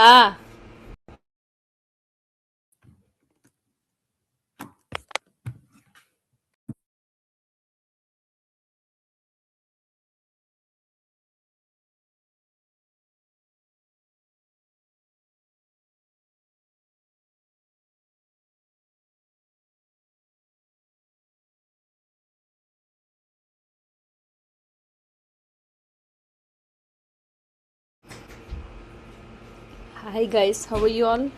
Ah, hi guys, how are you all?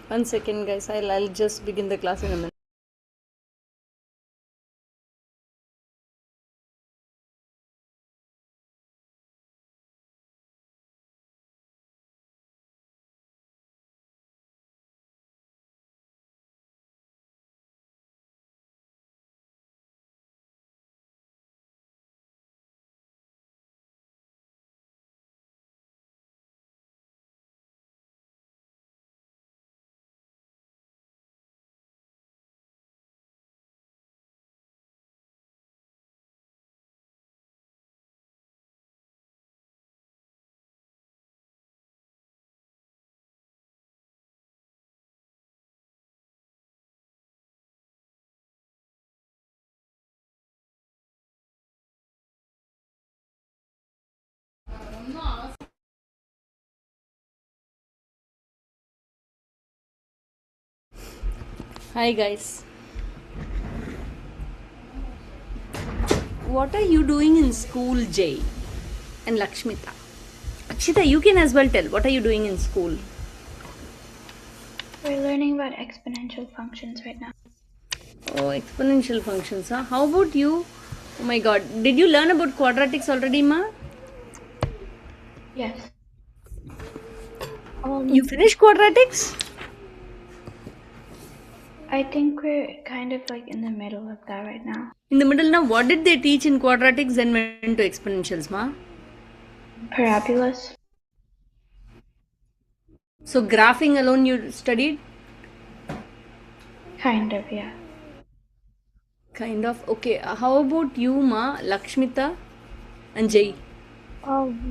One second, guys. I'll just begin the class in a minute. Hi guys. What are you doing in school, Jay and Lakshmita? Akshita, you can as well tell. What are you doing in school? We're learning about exponential functions right now. Oh, exponential functions, huh? How about you? Oh my god. Did you learn about quadratics already, Ma? Yes. You finished quadratics? I think we're kind of like in the middle of that right now. In the middle now, what did they teach in quadratics and went to exponentials, Ma? Parabolas? So graphing alone you studied? Kind of, yeah. Kind of. Okay. How about you, Ma, Lakshmita, and Jay?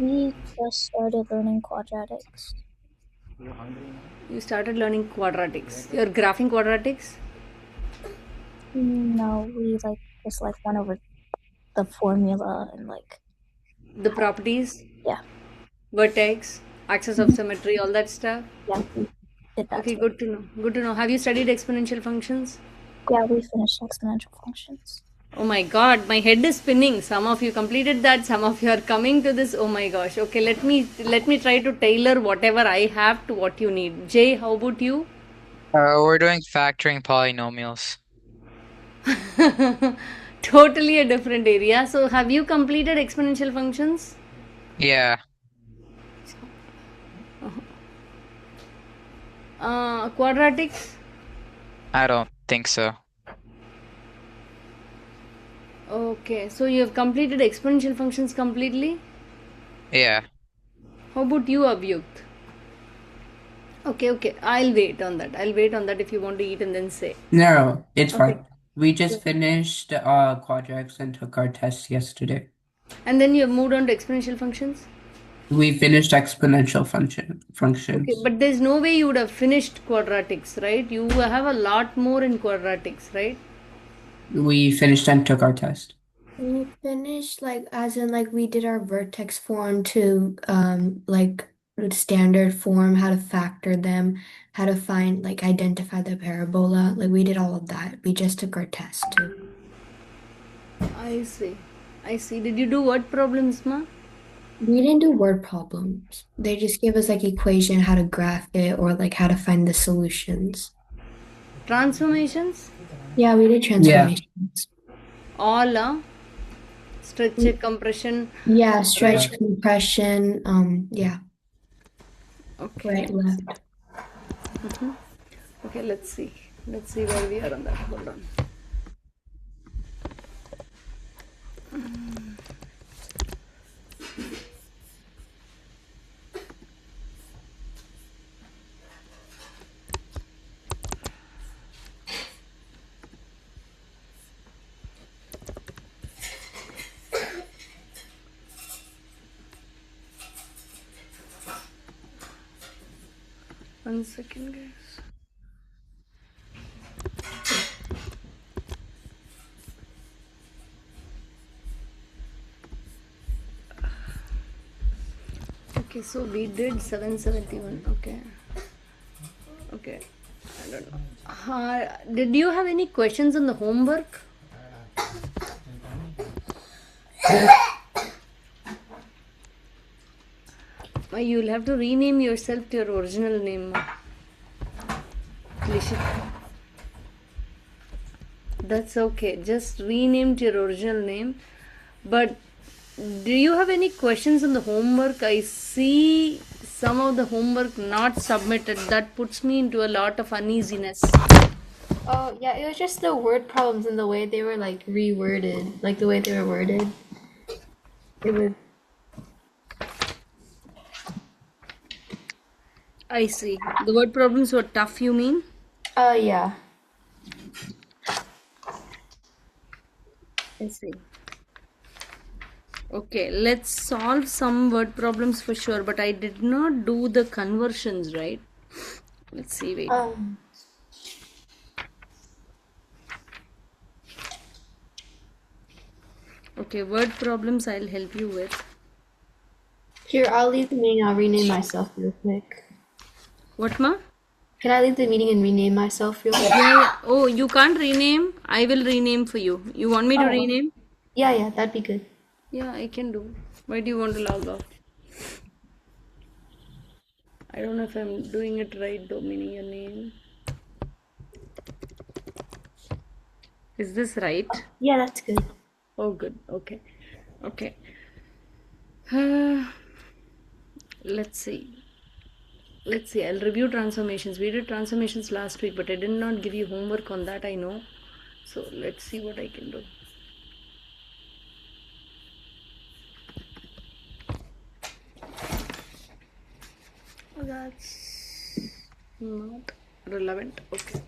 We just started learning quadratics. You started learning quadratics. You're graphing quadratics? No, we just went over the formula and The properties? yeah. Vertex, axis of symmetry, all that stuff? Yeah, we did that Okay, too. good to know. Good to know. Have you studied exponential functions? Yeah, we finished exponential functions. Oh my god, my head is spinning. Some of you completed that, some of you are coming to this. Oh my gosh. Okay, let me try to tailor whatever I have to what you need. Jay, how about you? We're doing factoring polynomials. Totally a different area. So, have you completed exponential functions? Yeah, Quadratics? I don't think so. Okay, so you have completed exponential functions completely? Yeah. How about you, Abhyukt? Okay, okay. I'll wait on that. I'll wait on that if you want to eat and then say. No, it's Okay. fine. We just finished quadratics and took our test yesterday. And then you have moved on to exponential functions? We finished exponential Okay, functions. but there's no way you would have finished quadratics, right? You have a lot more in quadratics, right? We finished and took our test. We finished as in we did our vertex form to the standard form, how to factor them, how to find identify the parabola. Like we did all of that. We just took our test too. I see. I see. Did you do word problems, Ma? We didn't do word problems. They just gave us equation, how to graph it, or how to find the solutions. Transformations? Yeah, we did transformations. All, stretch, compression. Yeah, stretch, compression, yeah, Okay. right, left. Okay, let's see. Let's see where we are on that. Hold on. 1 second, guys. Okay, so we did 771. Okay. Okay. I don't know. Did you have any questions on the homework? You'll have to rename yourself to your original name. Lishit. That's okay. Just rename to your original name. But do you have any questions on the homework? I see some of the homework not submitted. That puts me into a lot of uneasiness. Oh, yeah, it was just the word problems and the way they were like reworded, like the way they were worded. It was. I see. The word problems were tough, you mean? Yeah. I see. Okay, let's solve some word problems for sure, but I did not do the conversions, right? Let's see, wait. Okay, word problems I'll help you with. Here, I'll leave the meeting. I'll rename myself real quick. What, ma? Can I leave the meeting and rename myself real quick? Yeah. Oh, you can't rename? I will rename for you. You want me to rename? Yeah, that'd be good. Yeah, I can do. Why do you want to log off? I don't know if I'm doing it right though, meaning your name. Is this right? Yeah, that's good. Oh, good. Okay. Okay. Let's see. Let's see. I'll review transformations. We did transformations last week, but I did not give you homework on that, I know. So let's see what I can do. That's not relevant. Okay.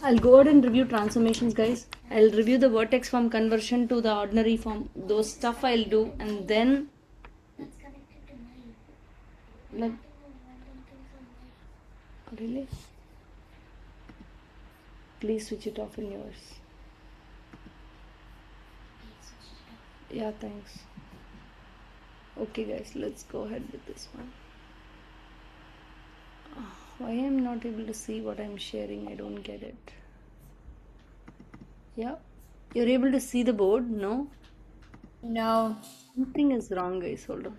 I'll go ahead and review transformations, guys. I'll review the vertex form conversion to the ordinary form. Those stuff I'll do, and then like really, please switch it off in yours. Yeah, thanks. Okay, guys, let's go ahead with this one. Why I'm not able to see what I'm sharing? I don't get it. Yeah, you're able to see the board? No? No. Something is wrong, guys. Hold on.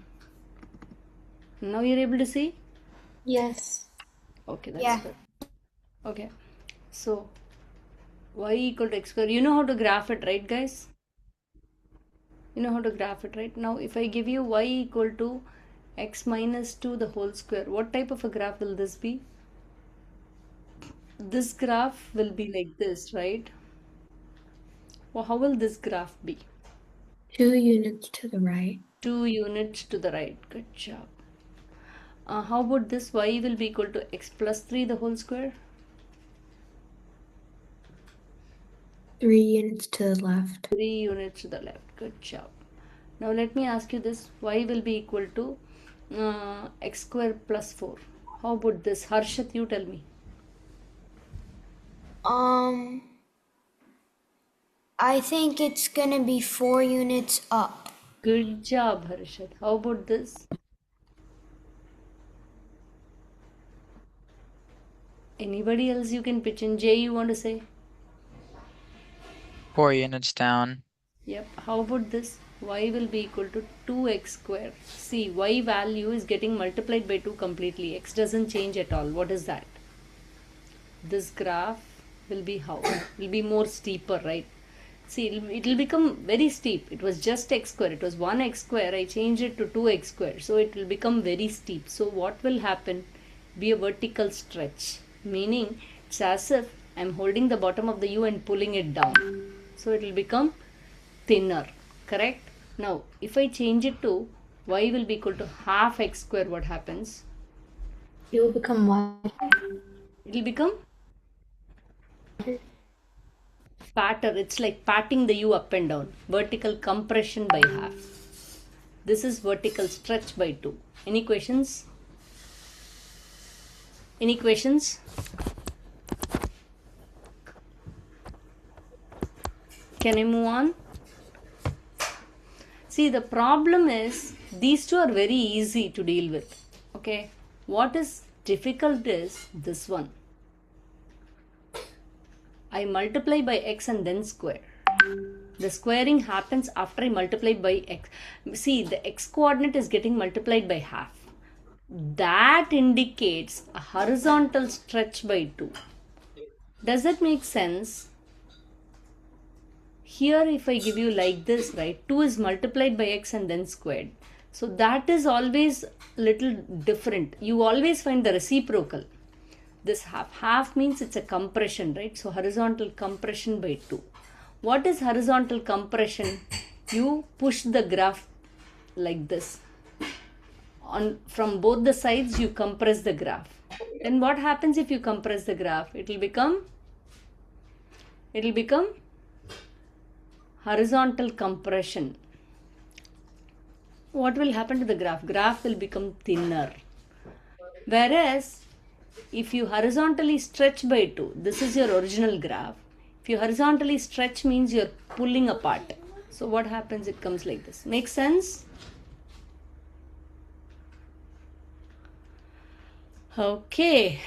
Now you're able to see? Yes. Okay, that's good. Okay, so y equal to x square. You know how to graph it, right, guys? You know how to graph it, right? Now, if I give you y equal to x minus 2 the whole square, what type of a graph will this be? This graph will be like this, right? Well, how will this graph be? 2 units to the right. 2 units to the right. Good job. How about this? Y will be equal to x plus 3 the whole square? 3 units to the left. 3 units to the left. Good job. Now let me ask you this. Y will be equal to x square plus 4. How about this? Harshat, you tell me. I think it's gonna be 4 units up. Good job, Harshat. How about this? Anybody else you can pitch in? Jay, you want to say? 4 units down. Yep. How about this? Y will be equal to 2x square. See, y value is getting multiplied by 2 completely. X doesn't change at all. What is that? This graph will be how? Will be more steeper, right? See, it'll become very steep. It was just x square. It was 1x square. I changed it to 2x square. So it will become very steep. So what will happen? Be a vertical stretch. Meaning, it's as if I'm holding the bottom of the U and pulling it down. So it will become thinner. Correct? Now, if I change it to y will be equal to half x square, what happens? It will become wide. It will become fatter. It's like patting the U up and down. Vertical compression by half. This is vertical stretch by 2. Any questions? Any questions? Can I move on? See, the problem is these two are very easy to deal with. Okay. What is difficult is this one. I multiply by x and then square. The squaring happens after I multiply by x. See, the x coordinate is getting multiplied by half. That indicates a horizontal stretch by 2. Does that make sense? Here if I give you like this, right, 2 is multiplied by x and then squared. So that is always little different. You always find the reciprocal. This half means it's a compression, right? So horizontal compression by 2. What is horizontal compression? You push the graph like this. From both the sides you compress the graph. Then what happens if you compress the graph? It will become horizontal compression. What will happen to the graph? Graph will become thinner. Whereas if you horizontally stretch by 2, this is your original graph. If you horizontally stretch means you're pulling apart. So what happens? It comes like this. Make sense? Okay.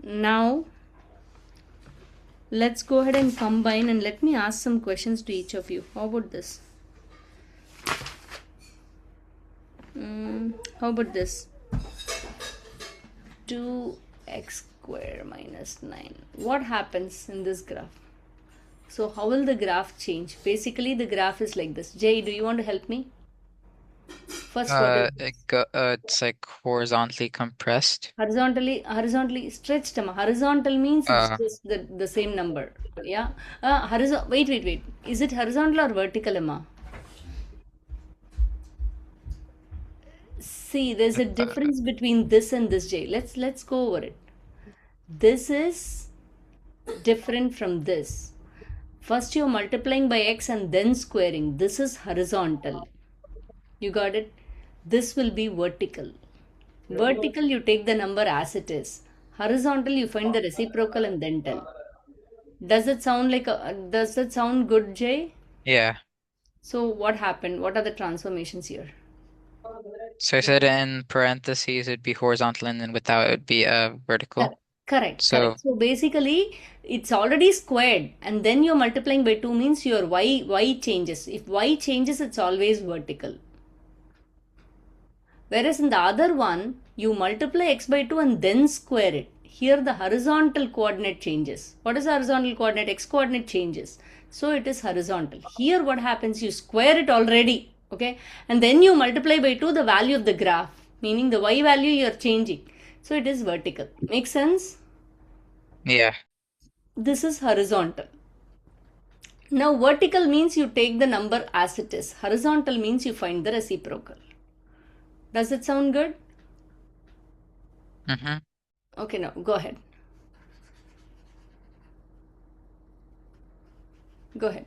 Now let's go ahead and combine and let me ask some questions to each of you. How about this? How about this? 2x square minus 9. What happens in this graph? So how will the graph change? Basically the graph is like this. Jay, do you want to help me? First, what is It's like horizontally compressed. horizontally stretched. Horizontal means it's just the same number. Yeah. Wait. Is it horizontal or vertical, Emma? See, there's a difference between this and this, Jay. Let's go over it. This is different from this. First you're multiplying by x and then squaring. This is horizontal. You got it? This will be vertical. Vertical, you take the number as it is. Horizontal, you find the reciprocal and then tell. Does that sound good, Jay? Yeah. So what happened? What are the transformations here? So I said in parentheses it'd be horizontal and then without it would be vertical. Correct. So So basically, it's already squared, and then you're multiplying by 2 means your y changes. If y changes, it's always vertical. Whereas in the other one, you multiply x by 2 and then square it. Here the horizontal coordinate changes. What is the horizontal coordinate? X coordinate changes. So it is horizontal. Here what happens? You square it already. Okay. And then you multiply by 2 the value of the graph. Meaning the y value you are changing. So it is vertical. Make sense? yeah. This is horizontal. Now vertical means you take the number as it is. Horizontal means you find the reciprocal. Does it sound good? Mm-hmm. Okay, now go ahead. Go ahead.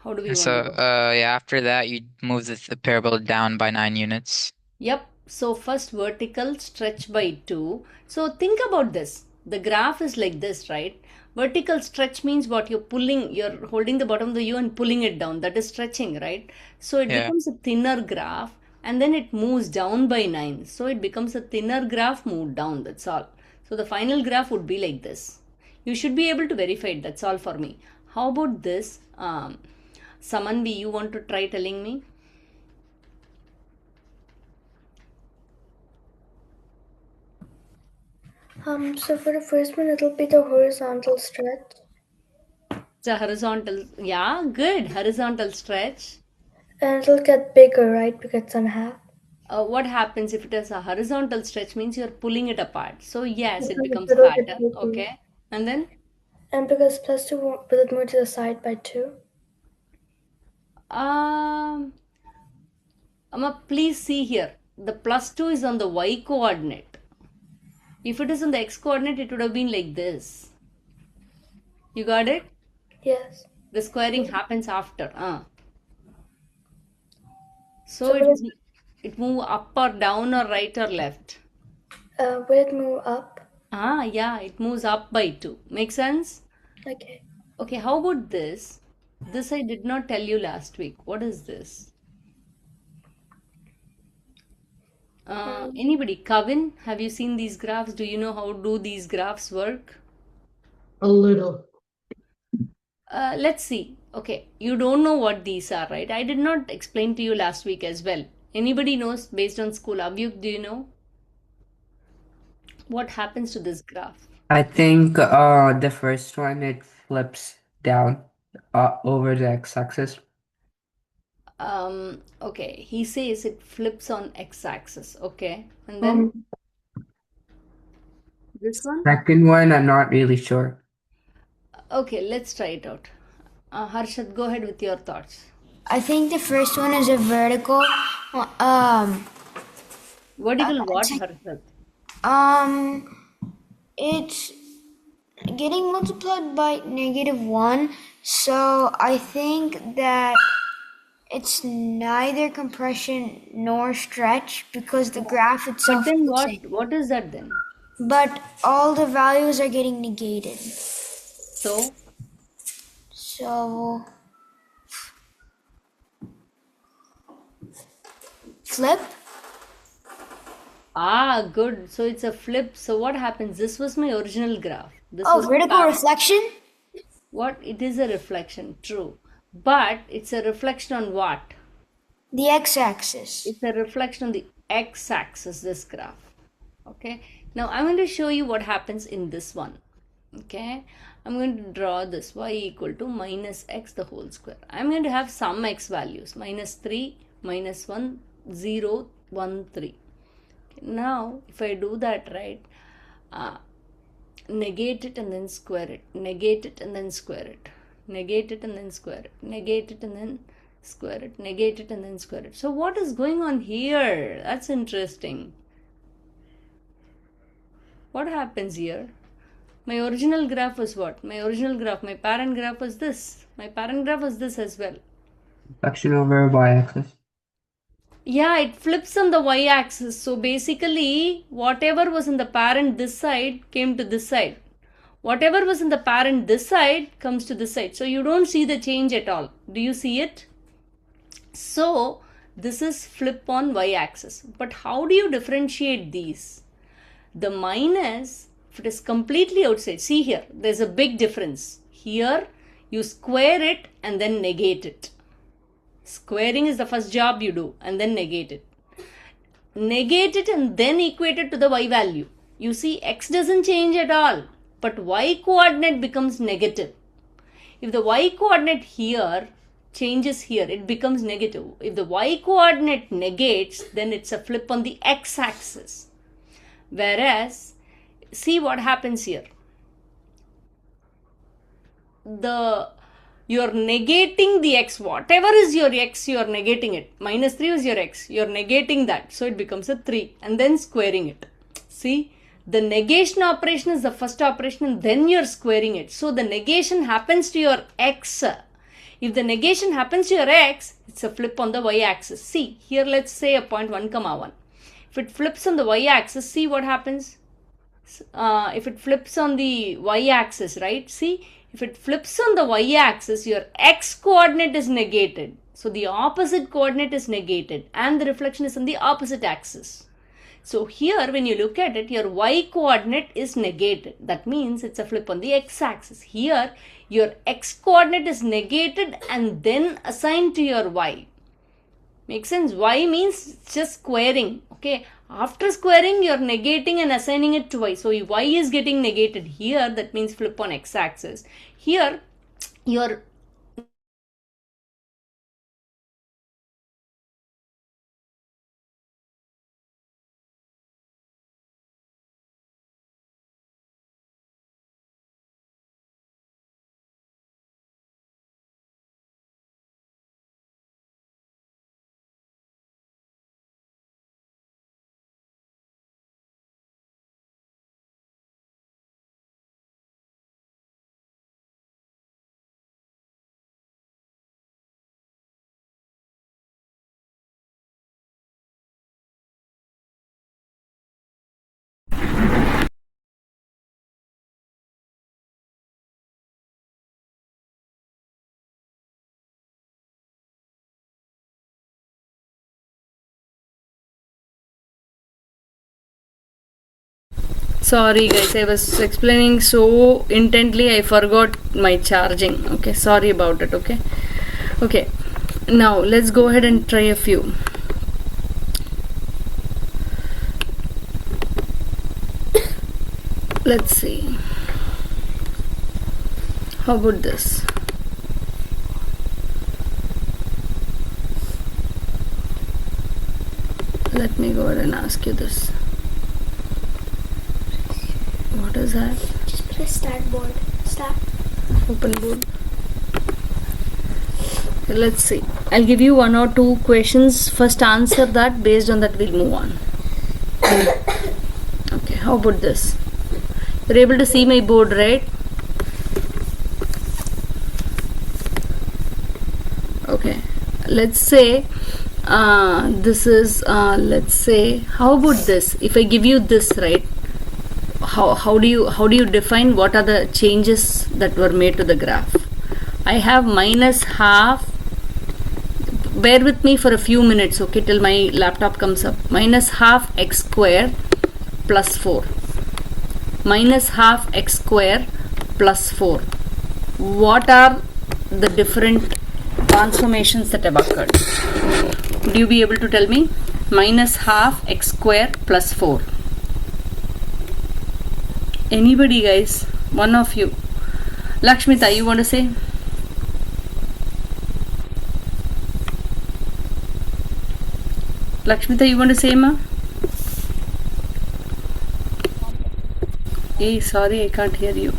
How do we want So to go? yeah, after that you move the parabola down by 9 units. Yep. So first vertical stretch by 2. So think about this. The graph is like this, right? Vertical stretch means what you're holding the bottom of the U and pulling it down. That is stretching, right? So it Yeah. becomes a thinner graph and then it moves down by 9. So it becomes a thinner graph moved down. That's all. So the final graph would be like this. You should be able to verify it. That's all for me. How about this? Samanvi, you want to try telling me? So for the first one, it'll be the horizontal stretch. It's a horizontal, yeah, good. Horizontal stretch. And it'll get bigger, right? Because it's on half. What happens if it is a horizontal stretch means you're pulling it apart. So yes, it Because becomes it'll get fatter. bigger. Okay. And then And because plus 2 will it move to the side by 2? um Amma, please see here. The plus 2 is on the y coordinate. If it is on the x coordinate, it would have been like this. You got it? Yes. The squaring happens after. So So it what is is It move up or down or right or left? Will it move up? Yeah, it moves up by 2. Make sense? Okay. Okay, how about this? This I did not tell you last week. What is this? Anybody? Kavin, have you seen these graphs? Do you know how do these graphs work? A little. Let's see. Okay, you don't know what these are, right? I did not explain to you last week as well. Anybody knows based on school? Abhyuk, do you know what happens to this graph? I think the first one it flips down over the x-axis. Okay, he says it flips on x-axis. Okay, and then this one? Second one, I'm not really sure. Okay, let's try it out. Harshad, go ahead with your thoughts. I think the first one is a vertical. Vertical what, Harshad? It's getting multiplied by -1, so I think that it's neither compression nor stretch because the graph But itself then is the same. what is that then? But all the values are getting negated. So, So flip. good. So it's a flip. So what happens? This was my original graph. This Oh, was vertical reflection. what? It is a reflection, true. But it's a reflection on what? The x-axis. It's a reflection on the x-axis, this graph. Okay. Now I'm going to show you what happens in this one. Okay. I'm going to draw this y equal to minus x the whole square. I'm going to have some x values. -3, -1, 0, 1, 3. Now, if I do that right, negate it and then square it, negate it and then square it, negate it and then square it, negate it and then square it, negate it and then square it. So what is going on here? That's interesting. What happens here? My original graph was what? My original graph, my parent graph was this. My parent graph was this as well. Reflection over y-axis. Yeah, it flips on the y-axis. So basically, whatever was in the parent this side came to this side. Whatever was in the parent this side comes to this side. So you don't see the change at all. Do you see it? So this is flip on y-axis. But how do you differentiate these? The minus, if it is completely outside, see here, there's a big difference. Here, you square it and then negate it. Squaring is the first job you do and then negate it. Negate it and then equate it to the y value. You see, x doesn't change at all, but y coordinate becomes negative. If the y coordinate here changes here, it becomes negative. If the y coordinate negates, then it's a flip on the x axis. Whereas, see what happens here. You're negating the x. Whatever is your x, you're negating it. -3 is your x. You're negating that. So it becomes a 3 and then squaring it. See, the negation operation is the first operation and then you're squaring it. So the negation happens to your x. If the negation happens to your x, it's a flip on the y-axis. See, here let's say a point 1, 1. If it flips on the y-axis, see what happens? If it flips on the y-axis, right? See, if it flips on the y-axis, your x coordinate is negated. So the opposite coordinate is negated and the reflection is on the opposite axis. So here, when you look at it, your y coordinate is negated. That means it's a flip on the x-axis. Here, your x coordinate is negated and then assigned to your y. Makes sense? Y means just squaring. Okay. After squaring, you're negating and assigning it to y. So y is getting negated here. That means flip on x-axis. Here, you're Sorry guys, I was explaining so intently I forgot my charging. Okay, sorry about it. Okay. Okay. Now let's go ahead and try a few. Let's see. How about this? Let me go ahead and ask you this. What is that? Just press start board. Start. Open board. Let's see. I'll give you one or two questions. First answer that. Based on that we'll move on. Okay, how about this? You're able to see my board, right? Okay. Let's say this is let's say, how about this? If I give you this, right? How do you define what are the changes that were made to the graph? I have minus half. Bear with me for a few minutes, okay, till my laptop comes up. Minus half x square plus 4. Minus half x square plus 4. What are the different transformations that have occurred? Would you be able to tell me? Minus half x square plus 4. Anybody, guys? One of you. Lakshmita, you want to say? Lakshmita, you want to say, ma? Hey, sorry, I can't hear you.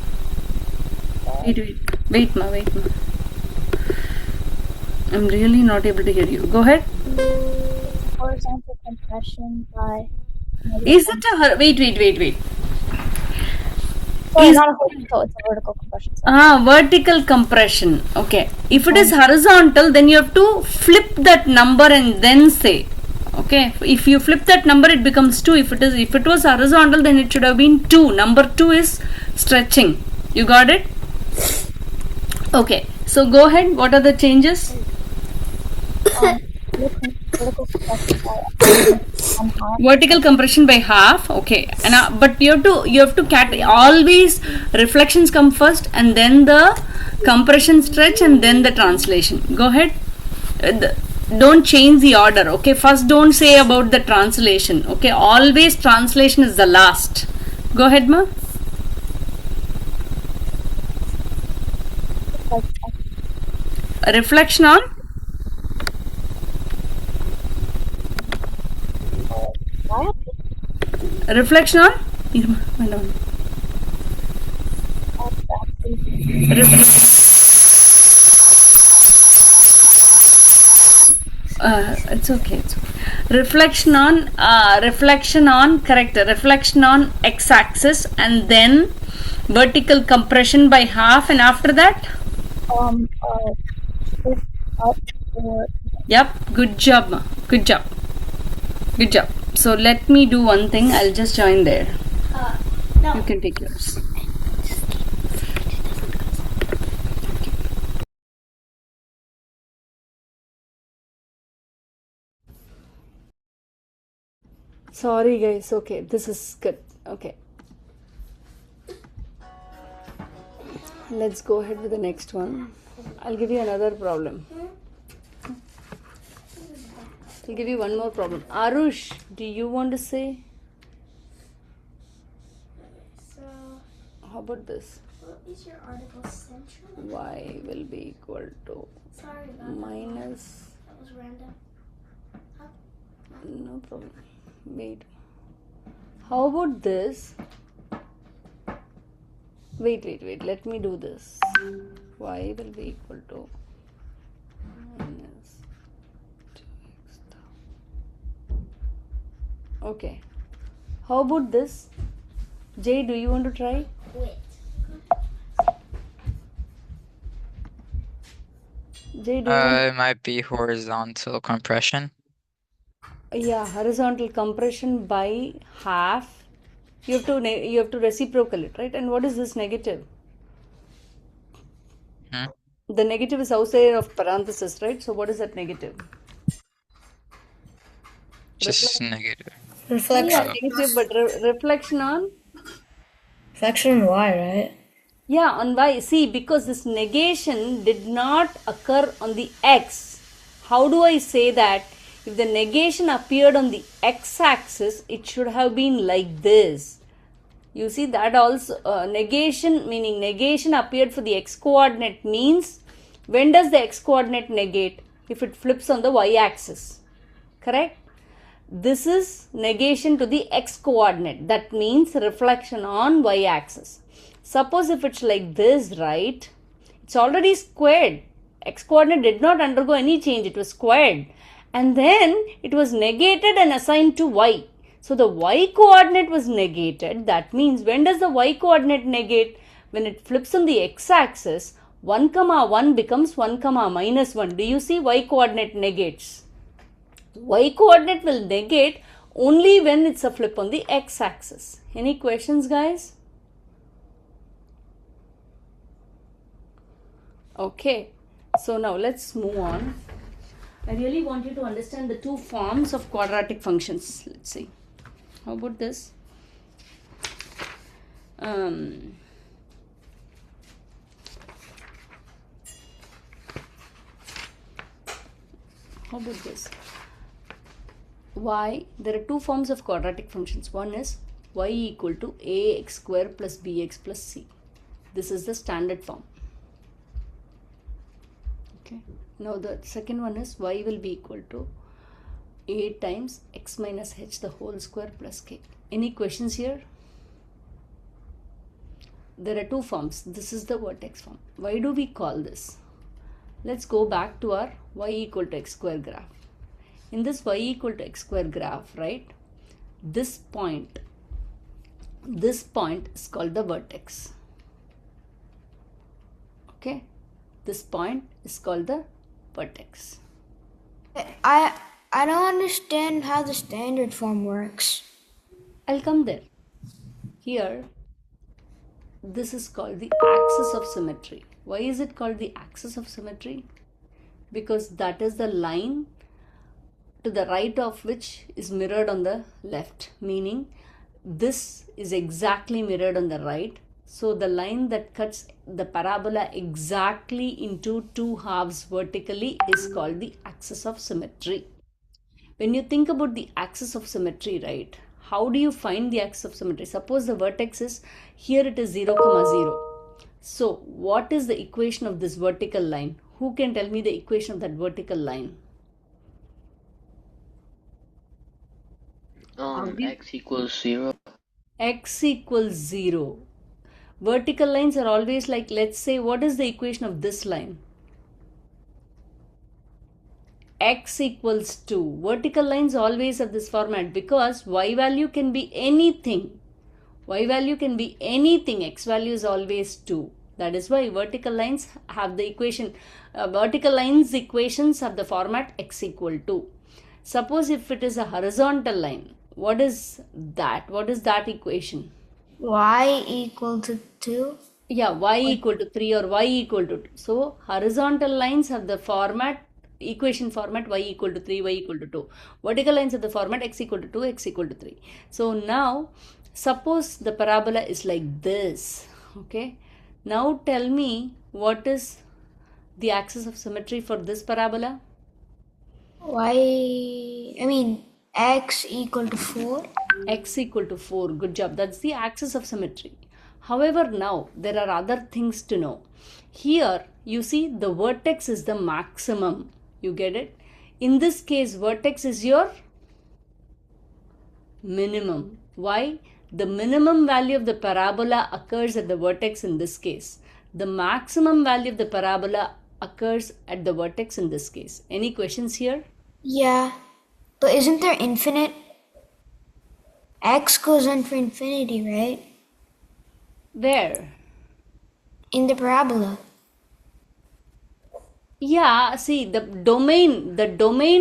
Wait, ma. I'm really not able to hear you. Go ahead. Horizontal compression by. Is it a wait? Sorry, not a horizontal. It's a vertical compression. Vertical compression. Okay. If it is horizontal, then you have to flip that number and then say. Okay. If you flip that number, it becomes 2. If it was horizontal, then it should have been 2. Number 2 is stretching. You got it? Okay. So go ahead. What are the changes? Vertical compression by half. Okay. And but you have to always reflections come first, and then the compression stretch, and then the translation. Go ahead. Don't change the order. Okay. First, don't say about the translation. Okay. Always translation is the last. Go ahead, ma. A reflection on. Reflection on? It's okay. Reflection on correct. Reflection on x-axis, and then vertical compression by half, and after that. Yep. Good job, ma. Good job. So let me do one thing. I'll just join there. No. You can take yours. Sorry guys. Okay, this is good. Okay. Let's go ahead with the next one. I'll give you another problem. I'll give you one more problem. Arush, do you want to say? So, How about this? what is your article central? Y will be equal to Sorry about minus. that was random. No problem. Wait. How about this? Wait. Let me do this. Y will be equal to minus 2x. Okay. How about this? Jay, do you want to try? Quit. Jay, do you want? It might be horizontal compression. Yeah, horizontal compression by half. You have to reciprocal it, right? And what is this negative? The negative is outside of parenthesis, right? So what is that negative? Just negative. Yeah, Reflection. negative, but reflection on Fraction y, right? Yeah, on y. See, because this negation did not occur on the x. How do I say that? If the negation appeared on the x-axis, it should have been like this. You see that also negation, meaning negation appeared for the x-coordinate means when does the x-coordinate negate? If it flips on the y-axis. Correct? This is negation to the x-coordinate. That means reflection on y-axis. Suppose if it's like this, right? It's already squared. X-coordinate did not undergo any change. It was squared. And then it was negated and assigned to y. So the y-coordinate was negated. That means when does the y-coordinate negate? When it flips on the x-axis, 1, 1 becomes 1, minus 1. Do you see y-coordinate negates? Y-coordinate will negate only when it's a flip on the x-axis. Any questions, guys? Okay, so now let's move on. I really want you to understand the two forms of quadratic functions. Let's see. How about this? How about this? Y, there are two forms of quadratic functions. One is y equal to ax square plus bx plus c. This is the standard form. Okay. Now the second one is y will be equal to a times x minus h the whole square plus k. Any questions here? There are two forms. This is the vertex form. Why do we call this? Let's go back to our y equal to x square graph. In this y equal to x square graph, right, this point is called the vertex. Okay, this point is called the vertex. I don't understand how the standard form works. I'll come there. Here, this is called the axis of symmetry. Why is it called the axis of symmetry? Because that is the line to the right of which is mirrored on the left, meaning this is exactly mirrored on the right. So the line that cuts the parabola exactly into two halves vertically is called the axis of symmetry. When you think about the axis of symmetry, right, how do you find the axis of symmetry? Suppose the vertex is here, it is 0, 0. So what is the equation of this vertical line? Who can tell me the equation of that vertical line? X equals 0. X equals 0. Vertical lines are always like, let's say, what is the equation of this line? X equals 2. Vertical lines always have this format because y value can be anything. Y value can be anything. X value is always 2. That is why vertical lines have the equation. Vertical lines equations have the format x equal to. Suppose if it is a horizontal line, what is that? What is that equation? Y equal to 2? Yeah, y equal to 3 or y equal to 2. So horizontal lines have the format, equation format y equal to 3, y equal to 2. Vertical lines have the format x equal to 2, x equal to 3. So now, suppose the parabola is like this. Okay. Now tell me what is the axis of symmetry for this parabola? X equal to 4. X equal to 4. Good job. That's the axis of symmetry. However, now there are other things to know. Here, you see the vertex is the maximum. You get it? In this case, vertex is your minimum. Why? The minimum value of the parabola occurs at the vertex in this case. The maximum value of the parabola occurs at the vertex in this case. Any questions here? Yeah, but isn't there infinite? X goes on for infinity, right? Where? In the parabola. Yeah, see the domain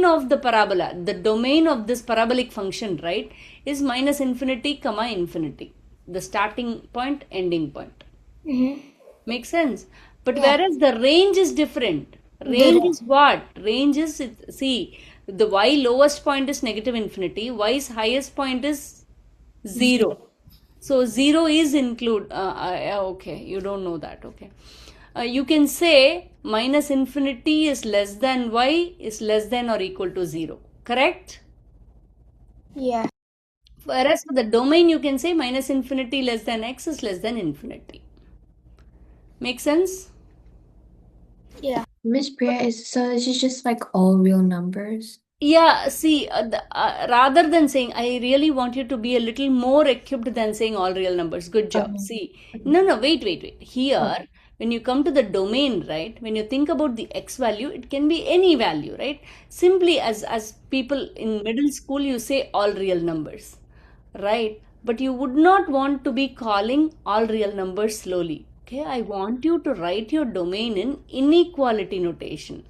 of the parabola, the domain of this parabolic function, right, is minus infinity, comma infinity. The starting point, ending point. Makes sense? But whereas the range is different. Range is what? Range is, see, the y lowest point is negative infinity, y's highest point is 0. So 0 is include, okay, you don't know that, okay. You can say minus infinity is less than y is less than or equal to 0, correct? Yeah. Whereas for the domain, you can say minus infinity less than x is less than infinity. Make sense? Yeah. Miss Priya, this is just like all real numbers? Yeah, see, rather than saying, I really want you to be a little more equipped than saying all real numbers. Good job. Okay. See, no, wait. Here, Okay. when you come to the domain, right, when you think about the x value, it can be any value, right? Simply as people in middle school, you say all real numbers, right? But you would not want to be calling all real numbers slowly. Okay, I want you to write your domain in inequality notation.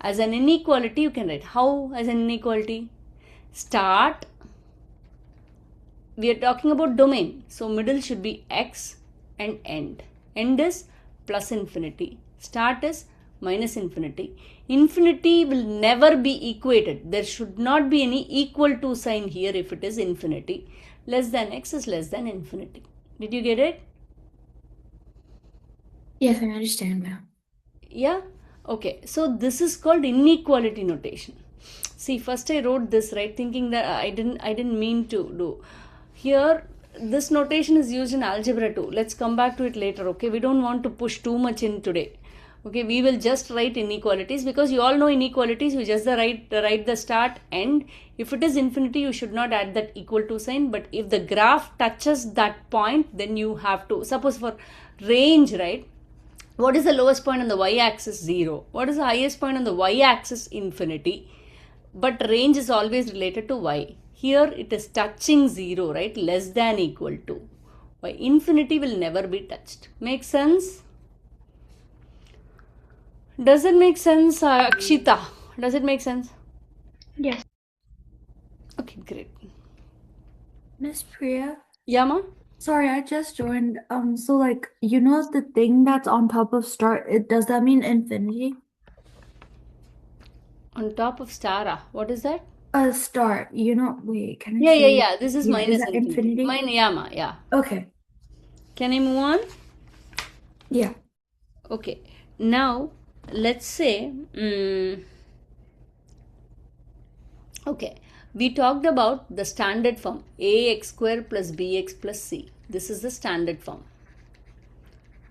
As an inequality, you can write how as an inequality? Start, we are talking about domain. So middle should be x and end. End is plus infinity. Start is minus infinity. Infinity will never be equated. There should not be any equal to sign here if it is infinity. Less than x is less than infinity. Did you get it? Yes, I understand now. Yeah, okay, so this is called inequality notation. See, first I wrote this, right, thinking that I didn't mean to do here. This notation is used in algebra too. Let's come back to it later, okay? We don't want to push too much in today. Okay, we will just write inequalities because you all know inequalities. You just write the start end. If it is infinity, you should not add that equal to sign. But if the graph touches that point, then you have to, suppose for range, right? What is the lowest point on the y-axis? 0. What is the highest point on the y-axis? Infinity. But range is always related to y. Here it is touching 0, right? Less than equal to y. Infinity will never be touched. Make sense? Does it make sense, Akshita? Does it make sense? Yes. Okay, great. Miss Priya? Yama? Sorry, I just joined. So like, you know the thing that's on top of start, does that mean infinity? On top of Stara. What is that? Start. Wait, can I show you? Yeah. This is Yeah, minus is that infinity. infinity? Mine, Yama, yeah. Okay. Can I move on? Yeah. Okay. Now, let's say, okay, we talked about the standard form ax square plus bx plus c. This is the standard form.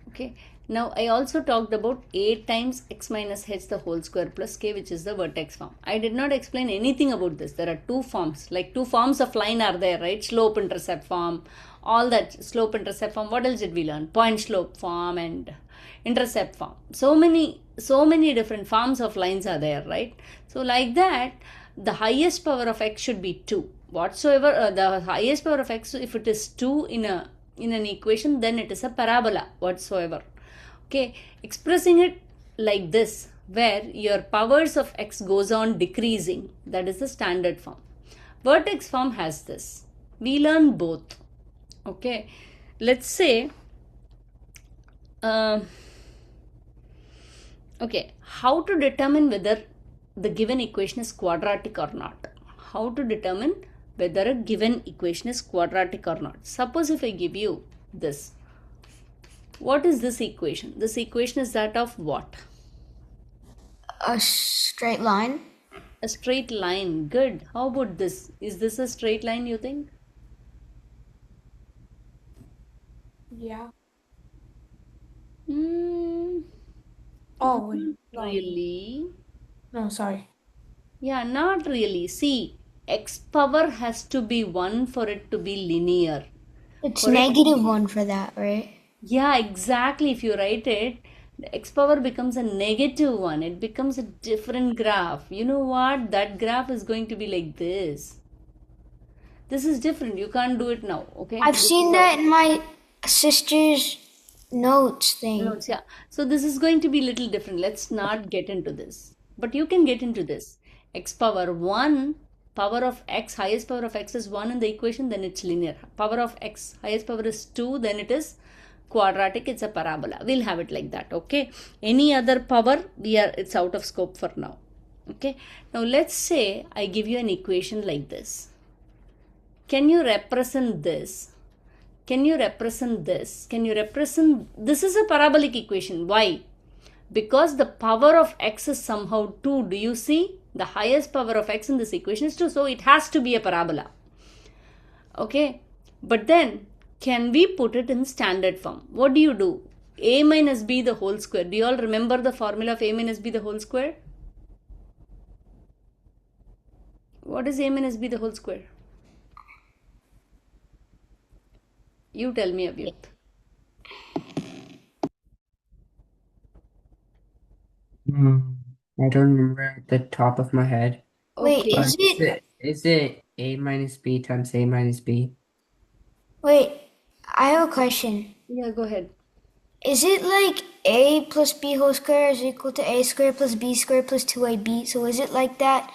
Okay, now I also talked about a times x minus h the whole square plus k, which is the vertex form. I did not explain anything about this. There are two forms, like two forms of line are there, right? Slope intercept form, all that slope intercept form. What else did we learn? Point slope form and intercept form. So many different forms of lines are there, right? So like that, the highest power of x should be 2. Whatsoever the highest power of x, if it is 2 in an equation, then it is a parabola whatsoever. Okay, expressing it like this, where your powers of x goes on decreasing, that is the standard form. Vertex form has this. We learn both. Okay, let's say okay, how to determine whether the given equation is quadratic or not? How to determine whether a given equation is quadratic or not? Suppose if I give you this, what is this equation? This equation is that of what? A straight line. A straight line. Good. How about this? Is this a straight line, you think? Yeah. Oh, really? No, sorry. Yeah, not really. See, x power has to be 1 for it to be linear. It's Correct? -1 for that, right? Yeah, exactly. If you write it, the x power becomes a -1. It becomes a different graph. You know what? That graph is going to be like this. This is different. You can't do it now. Okay? I've This seen is that in my sister's notes thing. notes, yeah. So this is going to be little different. Let's not get into this. But you can get into this. X power 1, power of x, highest power of x is 1 in the equation, then it's linear. Power of x, highest power is 2, then it is quadratic, it's a parabola. We'll have it like that, okay? Any other power, it's out of scope for now. Okay? Now let's say I give you an equation like this. Can you represent this? can you represent this? Can you represent, this is a parabolic equation. Why? Because the power of x is somehow 2. Do you see? The highest power of x in this equation is 2. So it has to be a parabola. Okay. But then, can we put it in standard form? What do you do? A minus b the whole square. Do you all remember the formula of a minus b the whole square? What is a minus b the whole square? You tell me, Abhyut. I don't remember at the top of my head. Wait, Okay. Is it a minus b times a minus b? wait, I have a question. Yeah, go ahead. Is it like a plus b whole square is equal to a square plus b square plus 2ab? So is it like that?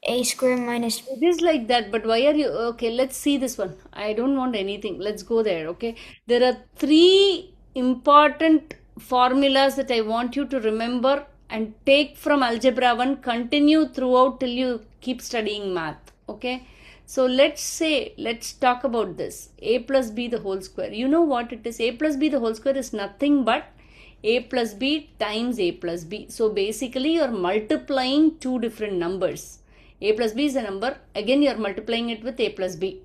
A square minus. It is like that, but why are you okay? Let's see this one. I don't want anything. Let's go there. Okay, there are 3 important formulas that I want you to remember and take from algebra 1, continue throughout till you keep studying math. Okay, so let's talk about this. A plus b the whole square. You know what it is? A plus b the whole square is nothing but a plus b times a plus b. So basically you're multiplying 2 different numbers. A plus b is a number. Again, you are multiplying it with a plus b.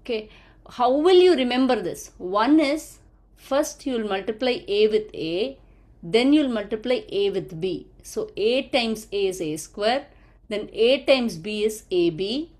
Okay. How will you remember this? One is, first you will multiply a with a, then you will multiply a with b. So a times a is a square, then a times b is ab,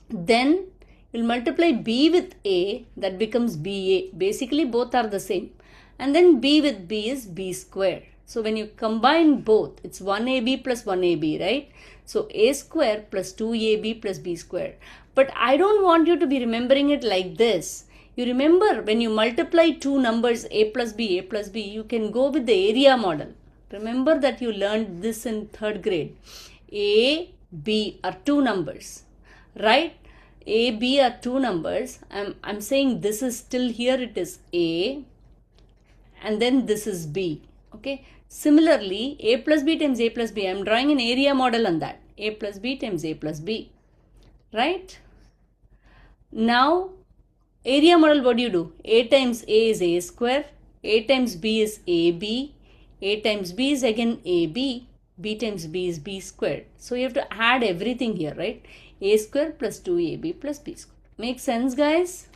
then you'll multiply b with a, that becomes ba. Basically both are the same. And then b with b is b square. So when you combine both, it's 1ab plus 1ab, right? So a square plus 2ab plus b square. But I don't want you to be remembering it like this. You remember when you multiply 2 numbers a plus b, you can go with the area model. Remember that you learned this in 3rd grade. A, b are 2 numbers, right? A, b are 2 numbers. I'm saying this is still here, it is a, and then this is b. Okay. Similarly, a plus b times a plus b, I'm drawing an area model on that. A plus b times a plus b, right? Now, area model, what do you do? A times a is a square, a times b is ab, a times b is again ab, b times b is b squared. So you have to add everything here, right? A square plus 2ab plus b squared. Make sense, guys?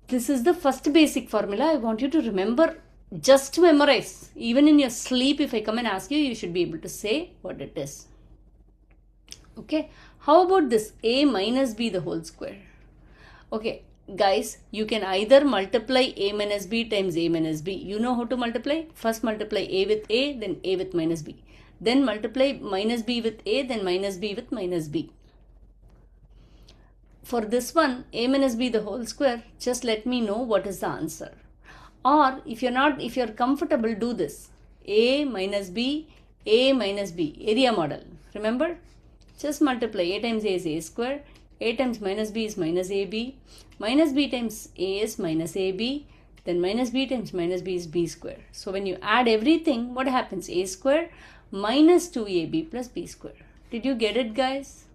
This is the first basic formula. I want you to remember, just memorize. Even in your sleep, if I come and ask you, you should be able to say what it is. Okay. How about this? A minus b the whole square. Okay. Guys, you can either multiply a minus b times a minus b. You know how to multiply? First multiply a with a, then a with minus b. Then multiply minus b with a, then minus b with minus b. For this one, a minus b the whole square, just let me know what is the answer. Or if you're comfortable, do this. A minus b, area model. Remember? Just multiply a times a is a square, a times minus b is minus ab, minus b times a is minus ab, then minus b times minus b is b square. So when you add everything, what happens? A square minus 2ab plus b square. Did you get it, guys?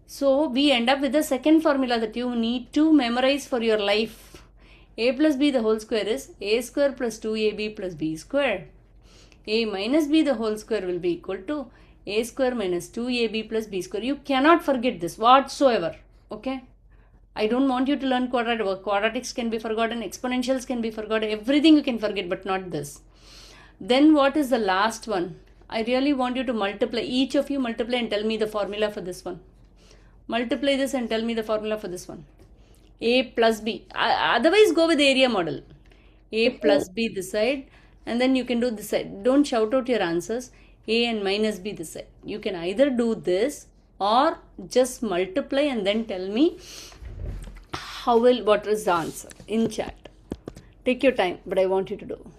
So we end up with the second formula that you need to memorize for your life. A plus b the whole square is a square plus 2ab plus b square. A minus b the whole square will be equal to a square minus 2ab plus b square. You cannot forget this whatsoever. Okay. I don't want you to learn quadratic. Quadratics can be forgotten. Exponentials can be forgotten. Everything you can forget, but not this. Then what is the last one? I really want you to multiply. Each of you multiply and tell me the formula for this one. Multiply this and tell me the formula for this one. A plus b. Otherwise, go with the area model. A plus b this side, and then you can do this side. Don't shout out your answers. A and minus b this side. You can either do this or just multiply and then tell me what is the answer in chat. Take your time, but I want you to do.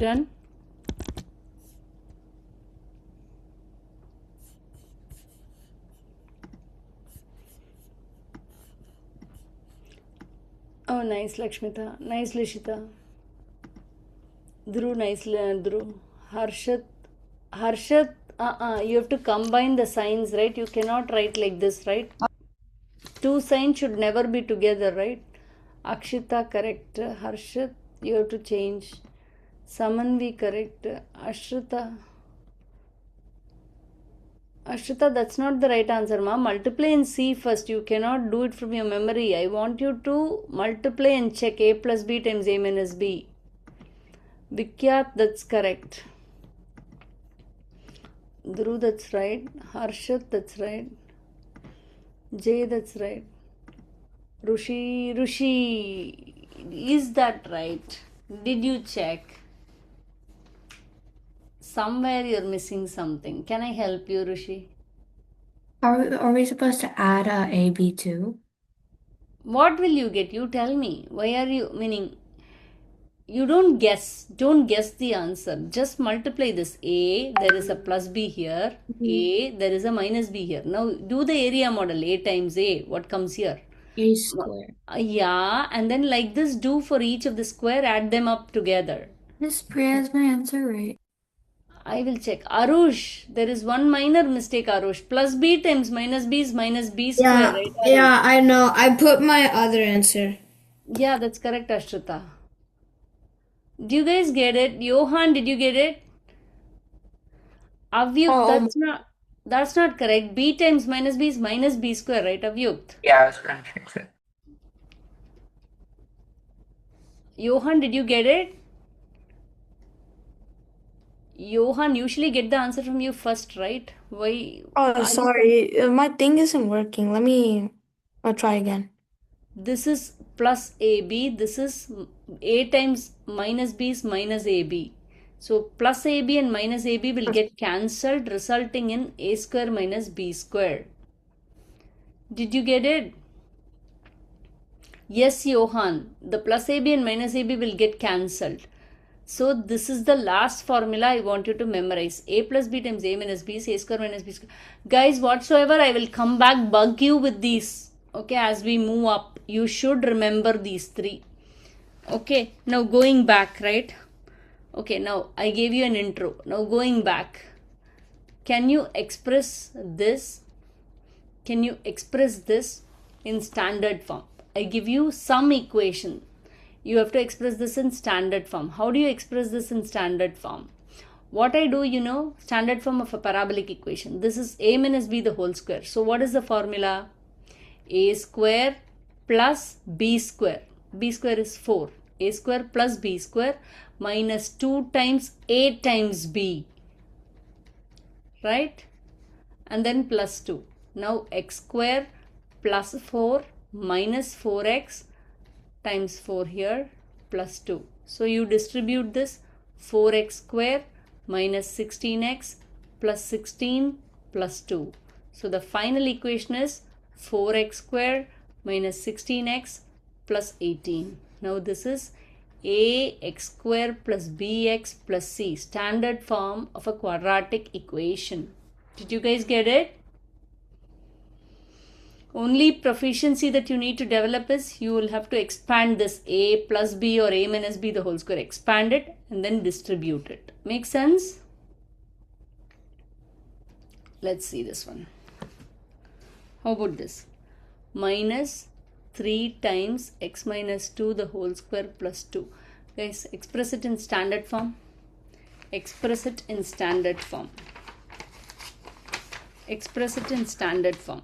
Done? Oh, nice, Lakshmita. Nice, Lishita. Dhru, nice, Dhru. Harshat. Harshat, you have to combine the signs, right? You cannot write like this, right? Two signs should never be together, right? Akshita, correct. Harshat, you have to change. Samanvi, correct. Ashrita. Ashrita, that's not the right answer, ma. Multiply and see first. You cannot do it from your memory. I want you to multiply and check a plus b times a minus b. Vikyat, that's correct. Dhru, that's right. Harshat, that's right. Jay, that's right. Rushi, is that right? Did you check? Somewhere you're missing something. Can I help you, Rushi? Are we supposed to add AB too? What will you get? You tell me. Why are you, meaning, you don't guess the answer. Just multiply this. A, there is a plus b here. A, there is a minus b here. Now do the area model. A times A. What comes here? A square. Yeah, and then like this, do for each of the square, add them up together. Miss Priya, is my answer right? I will check. Arush, there is one minor mistake, Arush. Plus b times minus b is minus b square, right? Arush? Yeah, I know. I put my other answer. Yeah, that's correct, Ashrita. Do you guys get it? Johan, did you get it? Avyukt, that's not correct. B times minus b is minus b square, right? Avyukt. Yeah, I was gonna fix it. Johan, did you get it? Johan, usually get the answer from you first, right? Why? Oh, sorry. My thing isn't working. I'll try again. This is plus AB. This is A times minus B is minus AB. So plus AB and minus AB will get cancelled, resulting in A square minus B square. Did you get it? Yes, Johan. The plus AB and minus AB will get cancelled. So this is the last formula I want you to memorize. A plus B times A minus B is A square minus B square. Guys, whatsoever, I will come back, bug you with these. Okay, as we move up, you should remember these three. Okay, now going back, right? Okay, now I gave you an intro. Now going back. Can you express this? Can you express this in standard form? I give you some equation. You have to express this in standard form. How do you express this in standard form? What I do, standard form of a parabolic equation. This is A minus B the whole square. So what is the formula? A square plus B square. B square is 4. A square plus B square minus 2 times A times B. Right? And then plus 2. Now x square plus 4 minus 4x times 4 here plus 2. So you distribute this 4x square minus 16x plus 16 plus 2. So the final equation is 4x square minus 16x plus 18. Now this is ax square plus bx plus c, standard form of a quadratic equation. Did you guys get it? Only proficiency that you need to develop is you will have to expand this a plus b or a minus b the whole square. Expand it and then distribute it. Make sense? Let's see this one. How about this? Minus 3 times x minus 2 the whole square plus 2. Guys, express it in standard form. Express it in standard form. Express it in standard form.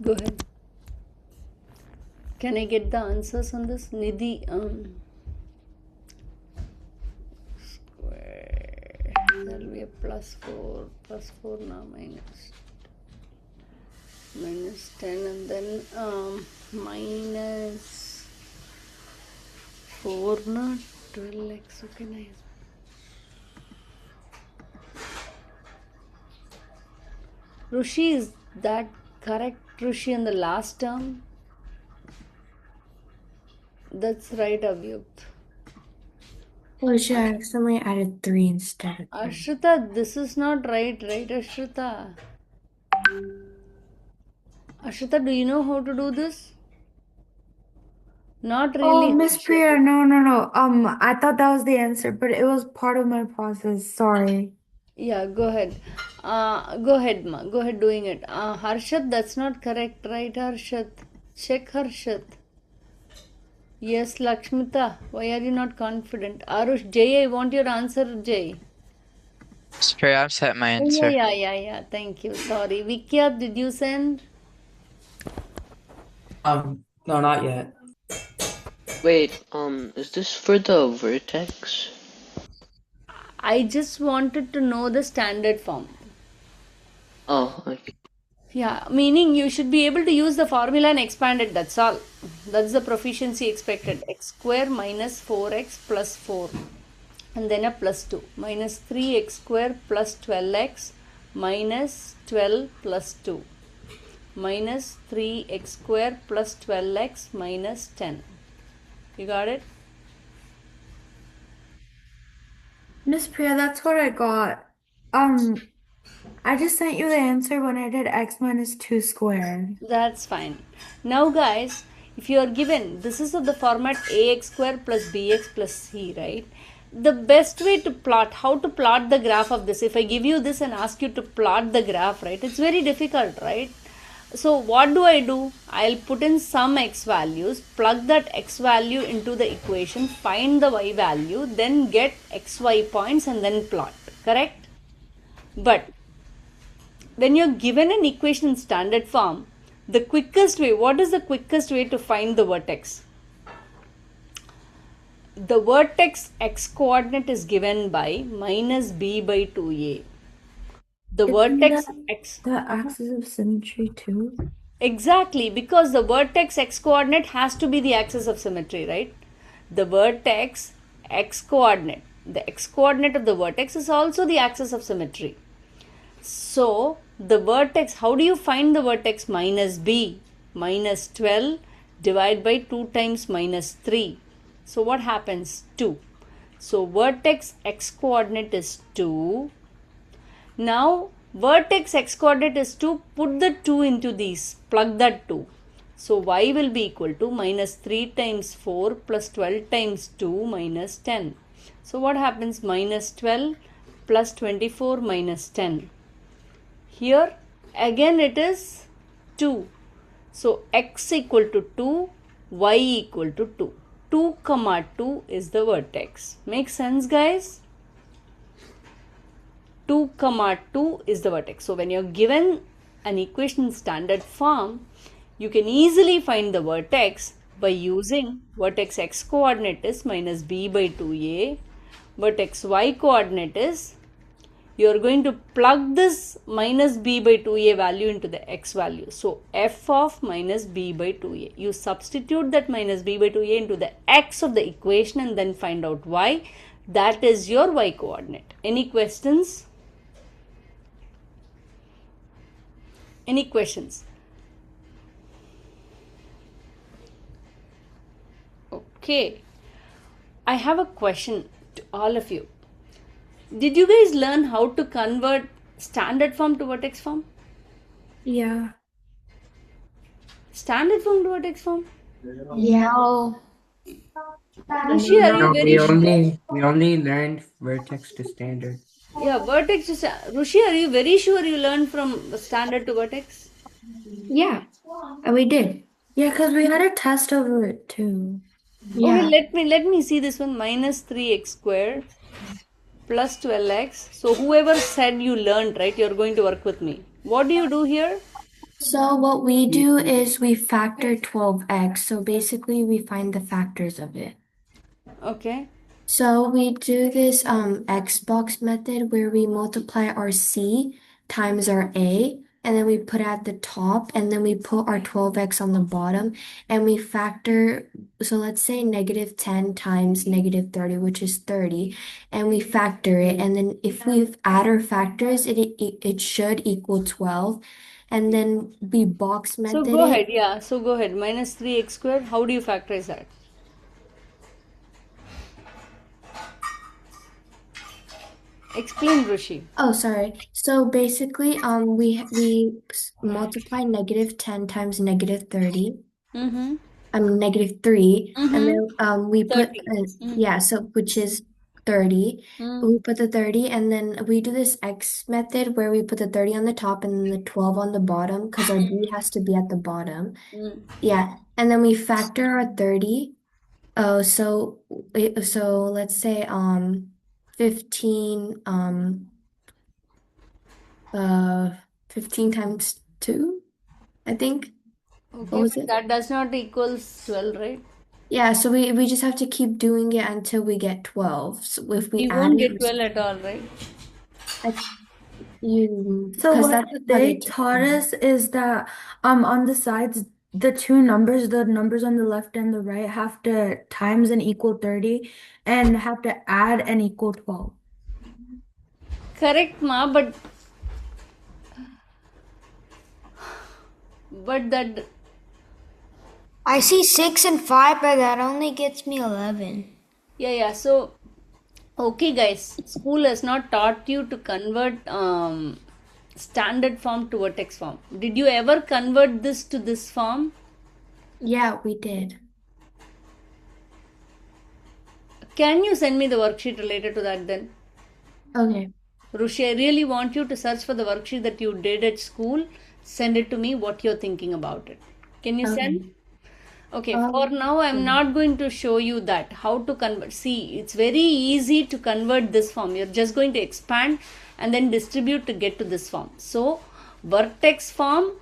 Go ahead. Can I get the answers on this? Nidhi, square. That'll be a plus 4 now, minus 10, and then minus 4 na 12x. Okay, nice. Rushi, is that correct, Rushi, in the last term? That's right, Abhyukt. Oh shit, I accidentally added 3 instead of 3. Ashrita, this is not right, Ashrita? Ashrita, do you know how to do this? Not really. Oh, Miss Priya, no. I thought that was the answer, but it was part of my process. Sorry. Yeah, go ahead. Go ahead, ma. Go ahead doing it. Harshad, that's not correct, right, Harshad? Check Harshad. Yes, Lakshmita. Why are you not confident? Arush, Jay, I want your answer, Jay. Sorry, I've set my Yeah, answer. yeah. Thank you. Sorry. Vikya, did you send? No, not yet. Wait, is this for the vertex? I just wanted to know the standard form. Oh, okay. Yeah, meaning you should be able to use the formula and expand it. That's all. That's the proficiency expected. X square minus 4x plus 4. And then a plus 2. Minus 3x square plus 12x minus 12 plus 2. Minus 3x square plus 12x minus 10. You got it? Miss Priya, that's what I got. I just sent you the answer when I did x minus 2 squared. That's fine. Now guys, if you are given, this is of the format ax square plus bx plus c, right? The best way to plot, how to plot the graph of this, if I give you this and ask you to plot the graph, right? It's very difficult, right? So what do? I'll put in some x values, plug that x value into the equation, find the y value, then get xy points and then plot, correct? But when you're given an equation in standard form, the quickest way, what is the quickest way to find the vertex? The vertex x coordinate is given by minus b by 2a. The vertex x. The axis of symmetry too? Exactly, because the vertex x coordinate has to be the axis of symmetry, right? The vertex x coordinate, the x coordinate of the vertex is also the axis of symmetry. So, the vertex, how do you find the vertex? Minus b, minus 12 divided by 2 times minus 3. So, what happens? 2. So, vertex x coordinate is 2. Now, vertex x coordinate is 2. Put the 2 into these. Plug that 2. So, y will be equal to minus 3 times 4 plus 12 times 2 minus 10. So, what happens? Minus 12 plus 24 minus 10. Here again it is 2. So x equal to 2, y equal to 2. 2 comma 2 is the vertex. Make sense, guys? 2 comma 2 is the vertex. So when you're given an equation in standard form, you can easily find the vertex by using vertex x coordinate is minus b by 2a. Vertex y coordinate is, you are going to plug this minus b by 2a value into the x value. So, f of minus b by 2a. You substitute that minus b by 2a into the x of the equation and then find out y. That is your y coordinate. Any questions? Any questions? Okay. I have a question to all of you. Did you guys learn how to convert standard form to vertex form? Yeah. Standard form to vertex form? Yeah. Rishi, are you very sure? We only learned vertex to standard. Yeah, vertex to Rishi, are you very sure you learned from standard to vertex? Yeah, and we did. Yeah, because we had a test over it too. Yeah. Okay, let me see this one. Minus 3x square plus 12x. So whoever said you learned, right, you're going to work with me. What do you do here? So what we do is we factor 12x. So basically we find the factors of it. Okay. So we do this Xbox method where we multiply our C times our A, and then we put it at the top, and then we put our 12x on the bottom, and we factor, so let's say negative 10 times negative 30, which is 30, and we factor it, and then if we add our factors, it should equal 12, and then we box So method go it. ahead. Yeah. So go ahead. Minus 3x squared. How do you factorize that? Explain, Rushi. Oh, sorry. So basically, we multiply negative 10 times negative 30. Mm-hmm. Negative 3, and Mm-hmm. then we put 30. yeah, so which is 30. We put the 30, and then we do this X method where we put the 30 on the top and then the 12 on the bottom because our B has to be at the bottom. Yeah, and then we factor our 30. Oh, so let's say 15 15 times 2, I think. What Okay, was but it? that does not equals 12, right? Yeah, so we just have to keep doing it until we get 12. So if we We add won't it, get 12 at all, right? So because what that's how they they took taught it. us is that on the sides, the two numbers, the numbers on the left and the right have to times and equal 30 and have to add and equal 12. Correct, ma, but that I see 6 and 5, but that only gets me 11. yeah. So okay, guys, school has not taught you to convert standard form to vertex form. Did you ever convert this to this form? Yeah, we did. Can you send me the worksheet related to that then? Okay. Rushi, I really want you to search for the worksheet that you did at school. Send it to me what you're thinking about it. Can you send? Okay. Okay, for now, I'm not going to show you that how to convert. See, it's very easy to convert this form. You're just going to expand and then distribute to get to this form. So, vertex form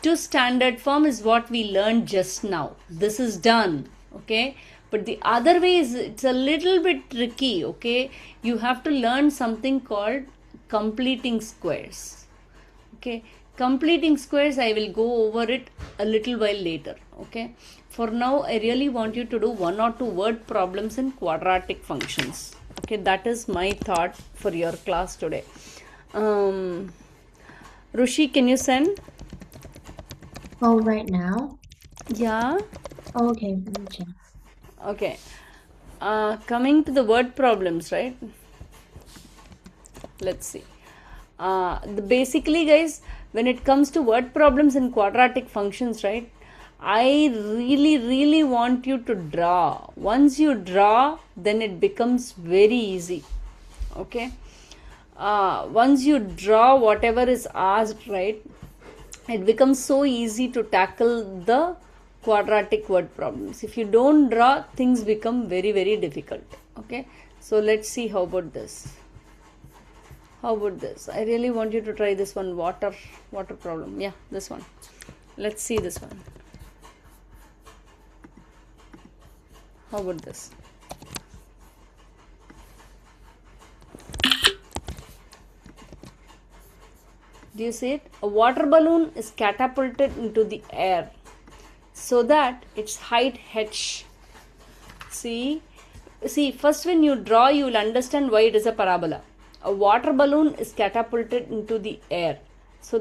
to standard form is what we learned just now. This is done. Okay, but the other way is it's a little bit tricky. Okay, you have to learn something called completing squares. Okay, completing squares, I will go over it a little while later. Okay, for now I really want you to do 1 or 2 word problems in quadratic functions. Okay, that is my thought for your class today. Rushi, can you send? Oh, right now? Yeah. Okay, let me check. Okay, coming to the word problems, right? Let's see. Basically, guys, when it comes to word problems in quadratic functions, right, I really want you to draw. Once you draw, then it becomes very easy. Okay, once you draw whatever is asked, right, it becomes so easy to tackle the quadratic word problems. If you don't draw, things become very difficult. Okay, so let's see how about this. How about this? I really want you to try this one, water problem. Yeah, this one. Let's see this one. How about this? Do you see it? A water balloon is catapulted into the air so that its height h. See, first when you draw, you will understand why it is a parabola. A water balloon is catapulted into the air. So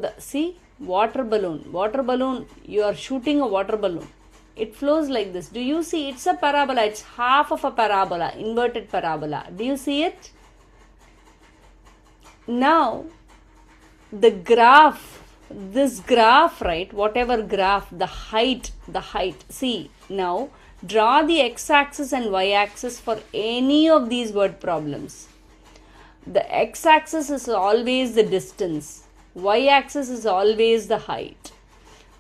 water balloon, you are shooting a water balloon. It flows like this. Do you see? It's a parabola. It's half of a parabola, inverted parabola. Do you see it? Now, this graph, right, whatever graph, the height, see, now draw the x-axis and y-axis for any of these word problems. The x-axis is always the distance, y-axis is always the height,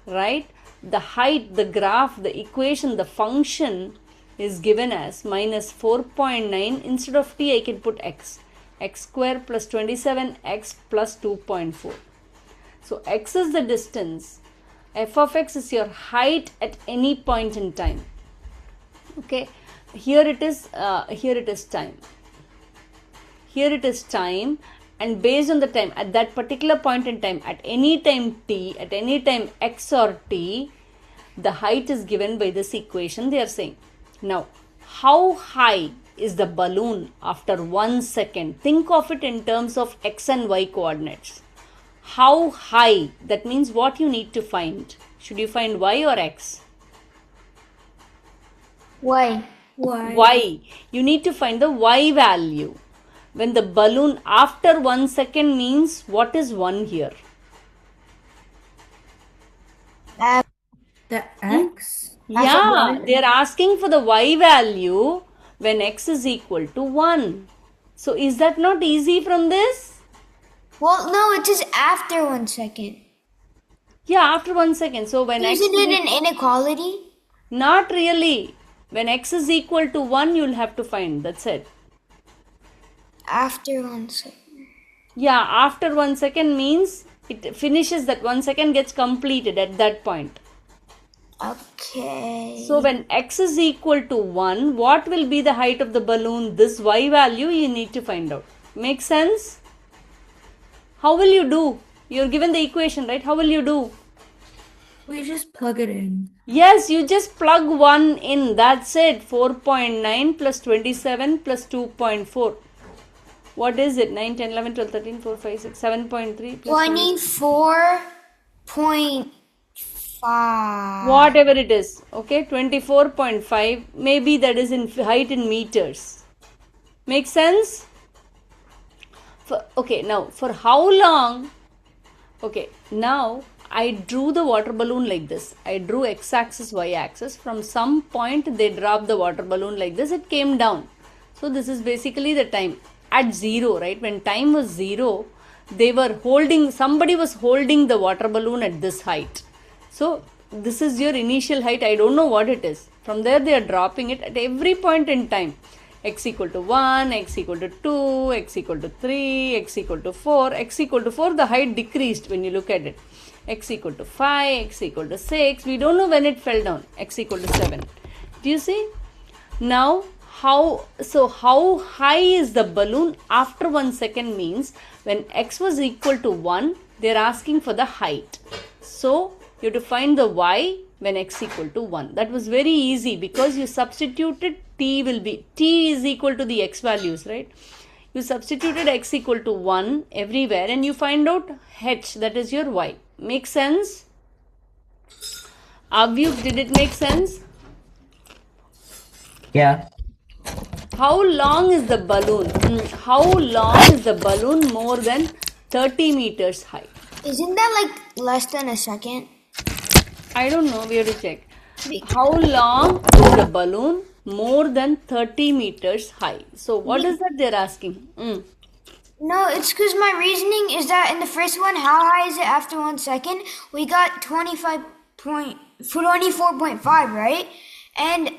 right? The height, the graph, the equation, the function is given as minus 4.9. Instead of t, I can put x square plus 27x plus 2.4. So x is the distance, f of x is your height at any point in time. Okay, here it is time. Here it is time, and based on the time at that particular point in time, at any time t, at any time x or t, the height is given by this equation they are saying. Now, how high is the balloon after 1 second? Think of it in terms of x and y coordinates. How high? That means what you need to find. Should you find y or x? Y. Y. You need to find the y value. When the balloon after 1 second means what is 1 here? The X? Yeah, they are asking for the y value when x is equal to 1. So is that not easy from this? Well, no, it is after 1 second. Yeah, after 1 second. So when x Isn't it an inequality? Not really. When x is equal to 1, you'll have to find. That's it. After 1 second. Yeah, after 1 second means it finishes, that 1 second gets completed at that point. Okay. So when x is equal to 1, what will be the height of the balloon? This y value you need to find out. Make sense? How will you do? You're given the equation, right? How will you do? We just plug it in. Yes, you just plug 1 in. That's it. 4.9 plus 27 plus 2.4. What is it? 9, 10, 11, 12, 13, 4, 5, 6, 7.3 plus 24.5. whatever it is. Okay, 24.5. Maybe that is in height in meters. Make sense? Now for how long? Okay, now I drew the water balloon like this. I drew x-axis, y-axis. From some point they dropped the water balloon like this. It came down. So this is basically the time at 0, right? When time was 0, somebody was holding the water balloon at this height. So this is your initial height. I don't know what it is. From there they are dropping it at every point in time. X equal to 1, x equal to 2, x equal to 3, x equal to 4. X equal to 4, the height decreased when you look at it. X equal to 5, x equal to 6. We don't know when it fell down. X equal to 7. Do you see? Now, how high is the balloon after 1 second means when x was equal to 1, they are asking for the height. So, you have to find the y when x equal to 1. That was very easy because you substituted t is equal to the x values, right? You substituted x equal to 1 everywhere and you find out h, that is your y. Make sense? Avyuk, did it make sense? Yeah. How long is the balloon? How long is the balloon more than 30 meters high? Isn't that like less than a second? I don't know, we have to check. How long is the balloon more than 30 meters high? So what is that they're asking? No, it's because my reasoning is that in the first one, how high is it after 1 second? We got 24.5, right? And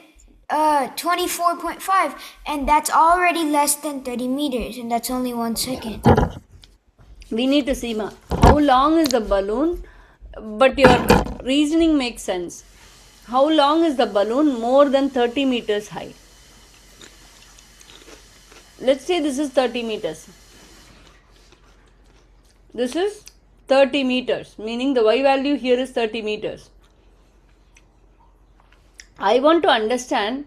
24.5, and that's already less than 30 meters, and that's only 1 second. We need to see how long is the balloon, but your reasoning makes sense. How long is the balloon more than 30 meters high? Let's say this is 30 meters. This is 30 meters, meaning the y value here is 30 meters. I want to understand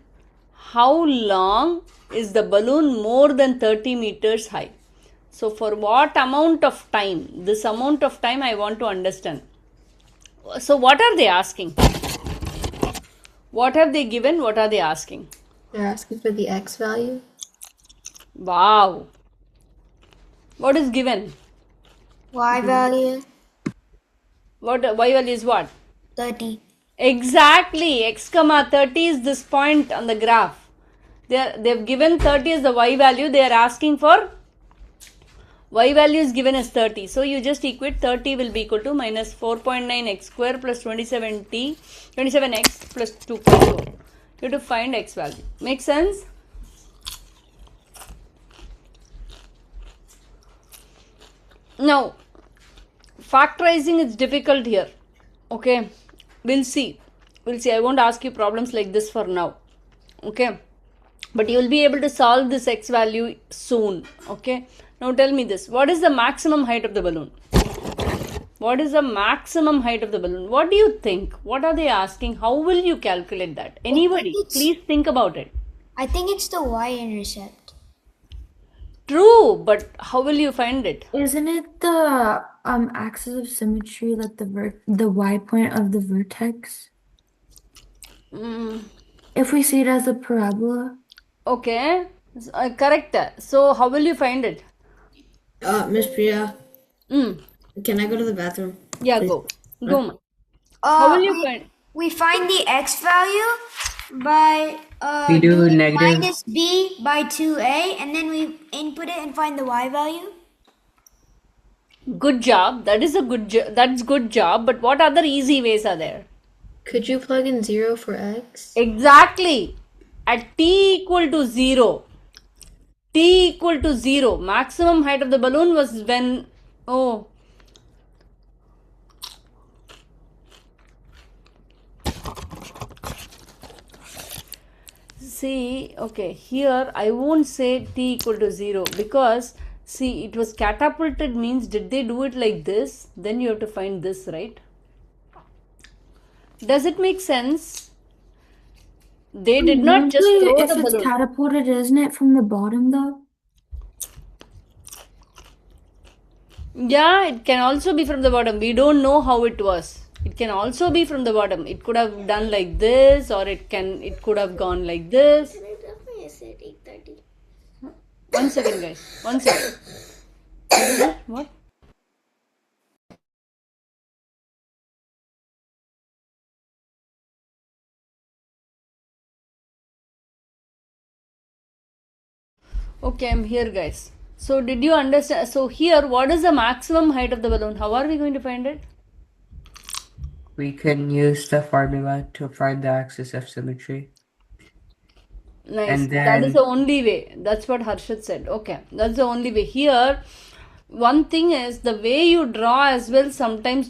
how long is the balloon more than 30 meters high. So for what amount of time? This amount of time I want to understand. So what are they asking? What have they given? What are they asking? They're asking for the x value. Wow. What is given? Y value? What y value is what? 30. Exactly. X comma 30 is this point on the graph. They've given 30 as the y value. They are asking for y value is given as 30. So you just equate 30 will be equal to minus 4.9 x square plus 27x plus 2.4. You have to find x value. Make sense? Now, factorizing is difficult here. Okay, we'll see. I won't ask you problems like this for now. Okay, but you will be able to solve this x value soon. Okay, now tell me this: what is the maximum height of the balloon? What is the maximum height of the balloon? What do you think? What are they asking? How will you calculate that? Anybody, please think about it. I think it's the y-intercept. True, but how will you find it? Isn't it the axis of symmetry, like the y point of the vertex? If we see it as a parabola. Okay, correct. So how will you find it? Miss Priya, Mm. can I go to the bathroom? Yeah, Please. go. Ma. How will you find? We find the x value by We do doing negative. minus b by 2a, and then we input it and find the y value. Good job. That is a good job. That's good job. But what other easy ways are there? Could you plug in 0 for x? Exactly. At t equal to 0. T equal to 0. Maximum height of the balloon was when... Oh. See, okay, here I won't say t equal to 0 because, see, it was catapulted means did they do it like this? Then you have to find this, right? Does it make sense? They did not just Usually, throw if the it's balloon. catapulted, isn't it from the bottom though? Yeah, it can also be from the bottom. We don't know how it was. It can also be from the bottom. It could have done like this, or it could have gone like this. One second, guys. One second. What? Okay, I'm here, guys. So did you understand? So here, what is the maximum height of the balloon? How are we going to find it? We can use the formula to find the axis of symmetry. Nice. And That is then the only way. That's what Harshit said. Okay, that's the only way. Here, one thing is the way you draw as well sometimes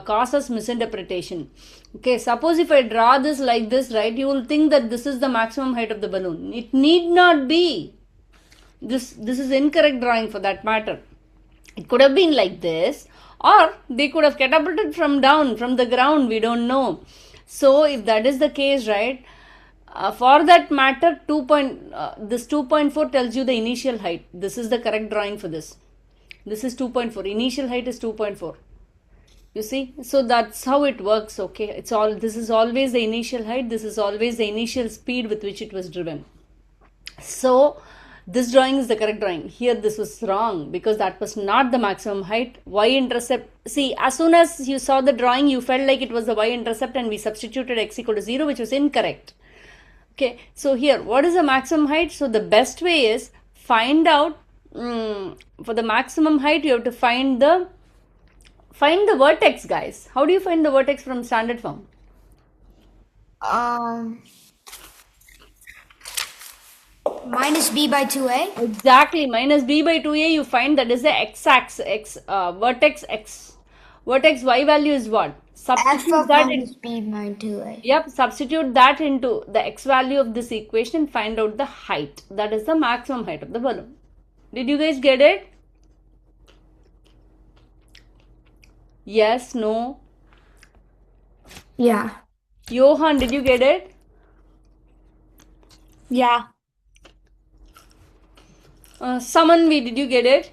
causes misinterpretation. Okay, suppose if I draw this like this, right, you will think that this is the maximum height of the balloon. It need not be. This is incorrect drawing for that matter. It could have been like this, or they could have catapulted from the ground. We don't know. So if that is the case, right, for that matter, this 2.4 tells you the initial height. This is the correct drawing for this. This is 2.4. Initial height is 2.4. You see, so that's how it works. Okay, this is always the initial height. This is always the initial speed with which it was driven. So this drawing is the correct drawing. Here this was wrong because that was not the maximum height. Y-intercept, see, as soon as you saw the drawing, you felt like it was the y-intercept and we substituted x equal to 0, which was incorrect. Okay, so here, what is the maximum height? So the best way is find out, for the maximum height, you have to find the vertex, guys. How do you find the vertex from standard form? Minus b by 2a. Exactly, minus b by 2a, you find that is the x-axis, vertex x. Vertex y value is what? Substitute that minus b by 2a. Yep, substitute that into the x value of this equation and find out the height. That is the maximum height of the balloon. Did you guys get it? Yes, no? Yeah. Johan, did you get it? Yeah. Samanvi, did you get it?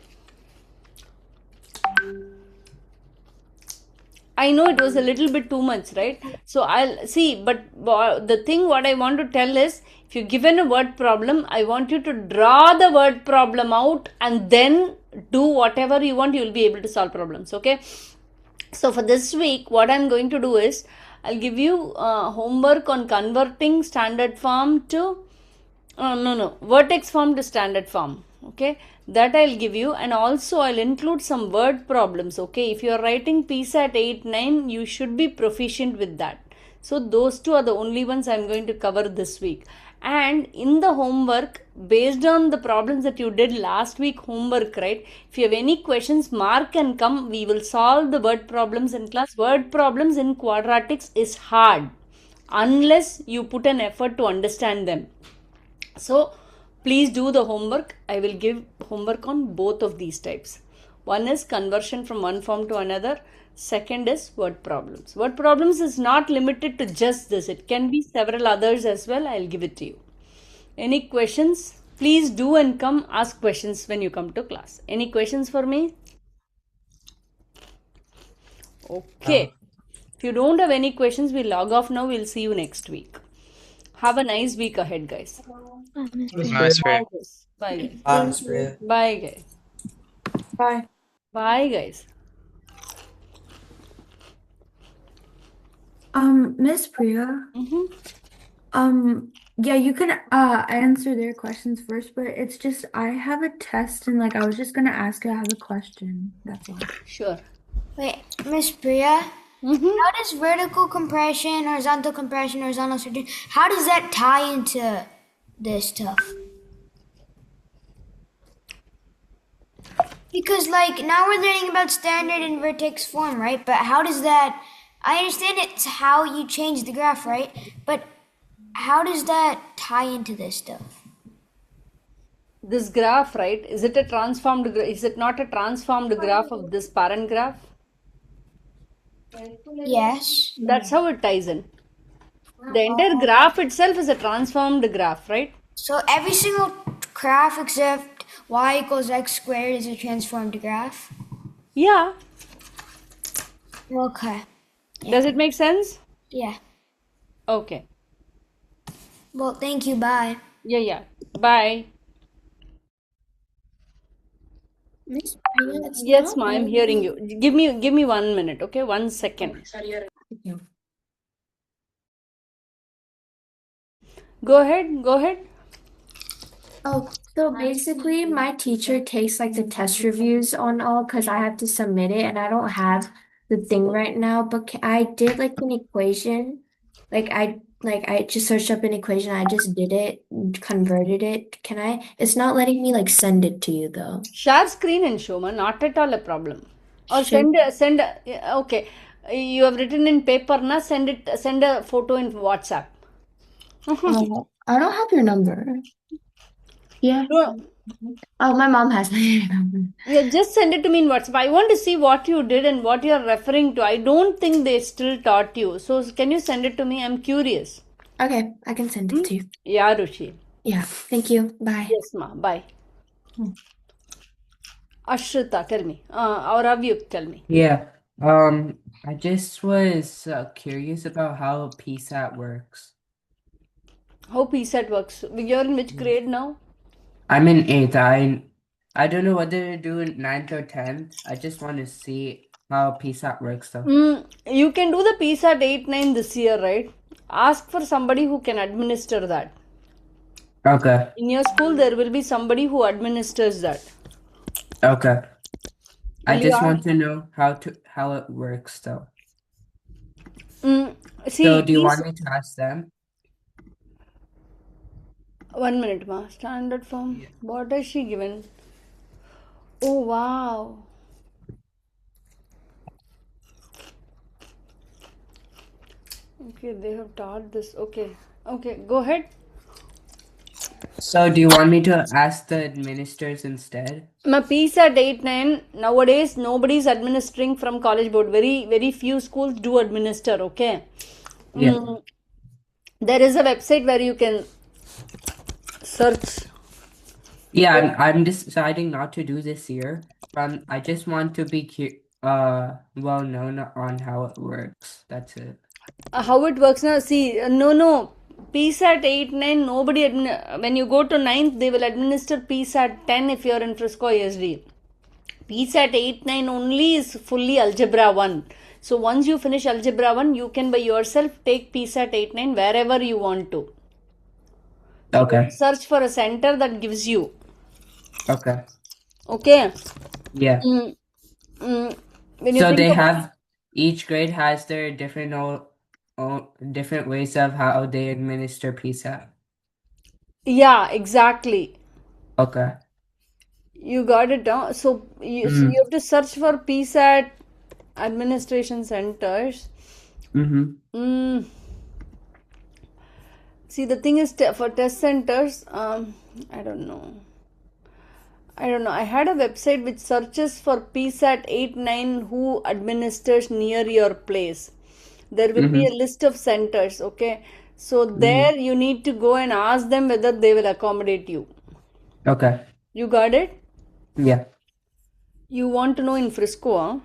I know it was a little bit too much, right? So I'll see, but the thing what I want to tell is, if you're given a word problem, I want you to draw the word problem out and then do whatever you want, you'll be able to solve problems, okay? So for this week, what I'm going to do is, I'll give you homework on converting standard form to, vertex form to standard form, okay? That I'll give you, and also I'll include some word problems, okay? If you're writing PSAT 8, 9, you should be proficient with that. So those two are the only ones I'm going to cover this week. And in the homework, based on the problems that you did last week homework, right? If you have any questions, mark and come. We will solve the word problems in class. Word problems in quadratics is hard unless you put an effort to understand them. So please do the homework. I will give homework on both of these types. One is conversion from one form to another. Second is word problems. Word problems is not limited to just this. It can be several others as well. I'll give it to you. Any questions? Please do and come ask questions when you come to class. Any questions for me? Okay. If you don't have any questions, we'll log off now. We'll see you next week. Have a nice week ahead, guys. Nice, Priya. Bye, guys. Bye, guys. Miss Priya. Bye, guys. Bye. Bye, guys. Miss Priya. Yeah, you can answer their questions first, but it's just I have a test and like I was just gonna ask you, I have a question. That's all. Sure. Wait, Miss Priya, Mm-hmm. how does vertical compression, horizontal sortation, how does that tie into this stuff? Because like now we're learning about standard and vertex form, right? But how does that, I understand it's how you change the graph, right? But how does that tie into this stuff? This graph, right? Is it a transformed is it not a transformed graph of this parent graph? Yes. That's how it ties in. The entire graph itself is a transformed graph, right? So every single graph except y equals x squared is a transformed graph? Yeah. Okay. Does it make sense? Yeah. Okay. Well, thank you. Bye. Yeah. Bye. Miss Priya, it's Yes, not ma, I'm letting hearing me- you. Give me 1 minute, okay? 1 second. Okay. Go ahead. Oh, so basically, my teacher takes like the test reviews on all because I have to submit it, and I don't have the thing right now. But I did like an equation, I just searched up an equation. I just did it, converted it. Can I? It's not letting me like send it to you though. Share screen and show, ma. Not at all a problem. Or Should okay. You have written in paper, na? Send a photo in WhatsApp. I don't have your number. Yeah. No, Oh, my mom has my number. yeah, just send it to me in WhatsApp. I want to see what you did and what you are referring to. I don't think they still taught you. So can you send it to me? I'm curious. Okay, I can send it to you. Yeah, Ruchi. Yeah. Thank you. Bye. Yes, ma. Bye. Hmm. Ashrita, tell me. Or Avyuk, tell me. Yeah. I just was curious about how PSAT works. How PSAT works? You're in which grade now? I'm in 8th. I don't know whether to do 9th or 10th. I just want to see how PSAT works though. You can do the PSAT 8-9 this year, right? Ask for somebody who can administer that. Okay. In your school, there will be somebody who administers that. Okay. I Will you just ask? want to know how it works though. See, So do you want me to ask them? 1 minute, ma. Standard form. What has she given? Oh, wow. Okay, they have taught this. Okay, go ahead. So do you want me to ask the administrators instead? My PSAT 8-9, nowadays nobody's administering from college board. Very few schools do administer, okay? Yeah. There is a website where you can search. Yeah, I'm deciding not to do this year. I just want to be well known on how it works. That's it. How it works now? See, no. PSAT 8-9, nobody, when you go to 9th, they will administer PSAT 10 if you're in Frisco ISD. PSAT 8-9 only is fully Algebra 1. So once you finish Algebra 1, you can by yourself take PSAT 8-9 wherever you want to. So Okay. search for a center that gives you. Okay. Okay. Yeah. When you So think they about, have each grade has their different ways of how they administer PSAT. Yeah, exactly. Okay. You got it down. So Mm. you have to search for PSAT administration centers. Mm-hmm. Mm, see, the thing is, for test centers, I don't know. I don't know. I had a website which searches for PSAT 8 9 who administers near your place. There will be Mm-hmm. a list of centers, okay? So Mm-hmm. there you need to go and ask them whether they will accommodate you. Okay. You got it? Yeah. You want to know in Frisco, huh?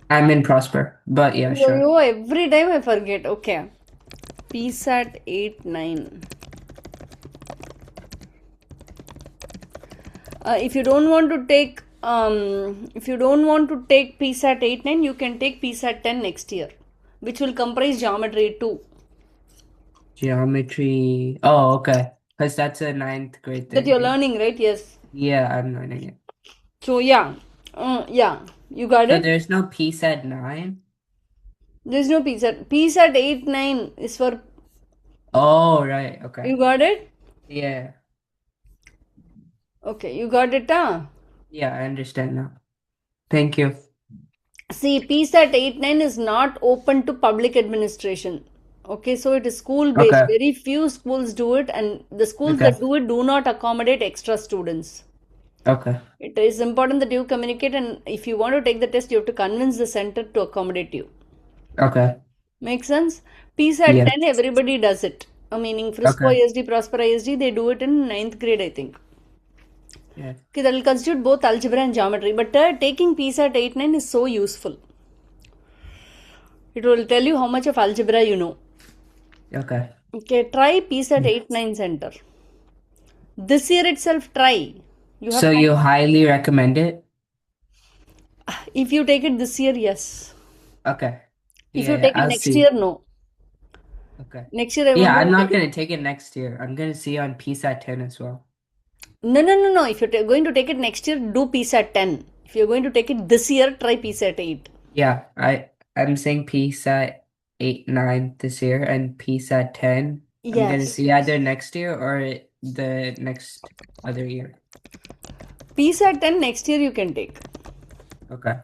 I'm in Prosper, but yeah, sure. Yo, every time I forget. Okay. PSAT 8 9. If you don't want to take PSAT 8 9, you can take PSAT 10 next year, which will comprise geometry too. Geometry. Oh, okay. Because that's a ninth grade That thing. you're Yeah. learning, right? Yes. Yeah, I'm learning it. So yeah, yeah, you got So it. there's no PSAT 9? There's no PSAT. PSAT 8 9 is for, Oh, right. Okay. you got it. Yeah. Okay, you got it, huh? Yeah, I understand now. Thank you. See, PSAT 8 9 is not open to public administration. Okay, so it is school based. Okay. Very few schools do it, and the schools Okay. that do it do not accommodate extra students. Okay. It is important that you communicate, and if you want to take the test, you have to convince the center to accommodate you. Okay. Make sense? PSAT Yeah. 10, everybody does it. Meaning Frisco Okay. ISD, Prosper ISD, they do it in ninth grade, I think. Yeah. Okay, that will constitute both algebra and geometry. But taking PSAT 8 9 is so useful. It will tell you how much of algebra you know. Okay. Okay, try PSAT 8 9 center. This year itself, try. You have So you time. highly recommend it? If you take it this year, yes. Okay. If Yeah, you yeah, take it I'll next see. year, no. Okay. Next year, I Yeah, want you I'm to not take it. gonna take it next year. I'm gonna see on PSAT 10 as well. No, no, no, no. If you're going to take it next year, do PSAT 10. If you're going to take it this year, try PSAT 8. Yeah, I'm saying PSAT 8 9 this year and PSAT 10. I'm gonna Yes. see either next year or the next other year. PSAT 10 next year you can take. Okay.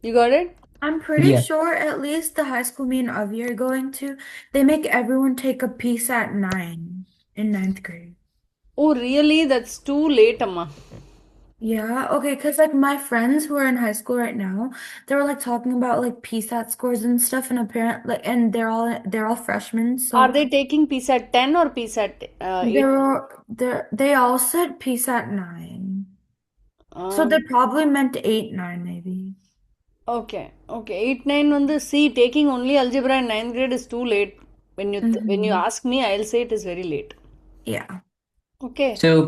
You got it? I'm pretty Yeah. sure at least the high school me and Avi are going to, they make everyone take a piece at 9 in ninth grade. Oh, really? That's too late, Amma. Yeah, okay, because like my friends who are in high school right now, they were like talking about like PSAT scores and stuff, and apparently, and they're all freshmen, Are so they taking PSAT 10 or PSAT 8? they all said PSAT 9. So they Um, probably meant 8 9 maybe. okay, okay. 8 9 on the C, taking only algebra in ninth grade is too late. When you Mm-hmm. ask me, I'll say it is very late. Yeah. Okay. So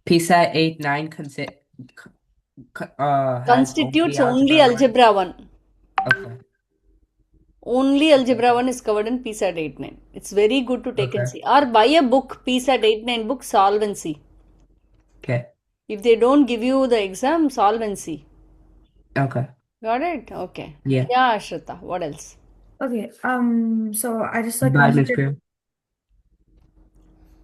PSAT 8 9 has only Constitutes only algebra 1. algebra 1. Okay. Only Okay. algebra 1 is covered in PSAT 8 9. It's very good to take and Okay. see. Or buy a book, PSAT 8 9 book, solve and see. Okay. If they don't give you the exam, solve and see. Okay. Got it? Okay. Yeah. Yeah, Ashrita. What else? Okay. So I just like Bye, wanted Miss to. Priya.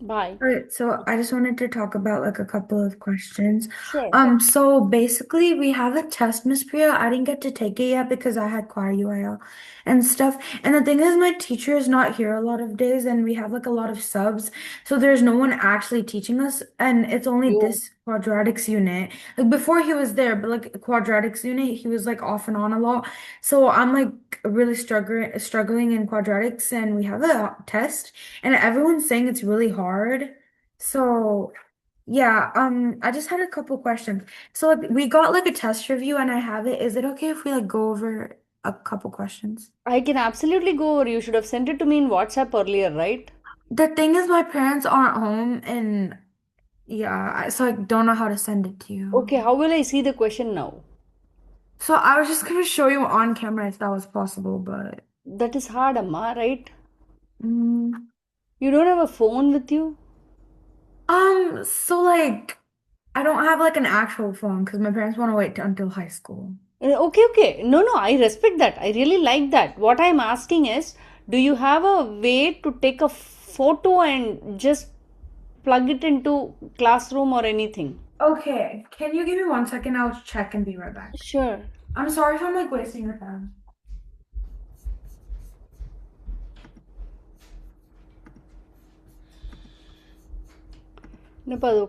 Bye. Alright, so I just wanted to talk about like a couple of questions. Sure. So basically we have a test, Miss Priya. I didn't get to take it yet because I had choir UIL and stuff. And the thing is my teacher is not here a lot of days and we have like a lot of subs. So there's no one actually teaching us and it's only You. this quadratics unit. Like before he was there, but like quadratics unit, he was like off and on a lot. So I'm like really struggling in quadratics and we have a test. And everyone's saying it's really hard. So, yeah, I just had a couple questions. So, like, we got like a test review and I have it. Is it okay if we like go over a couple questions? I can absolutely go over. You should have sent it to me in WhatsApp earlier, right? The thing is, my parents aren't home and yeah, so I don't know how to send it to you. Okay, how will I see the question now? So, I was just gonna show you on camera if that was possible, but That is hard, Amma, right? mm, You don't have a phone with you? so like, I don't have like an actual phone because my parents want to wait until high school. Okay, okay. No, no, I respect that. I really like that. What I'm asking is, do you have a way to take a photo and just plug it into classroom or anything. Okay, can you give me 1 second? I'll check and be right back. Sure. I'm sorry if I'm like wasting your time. Nepal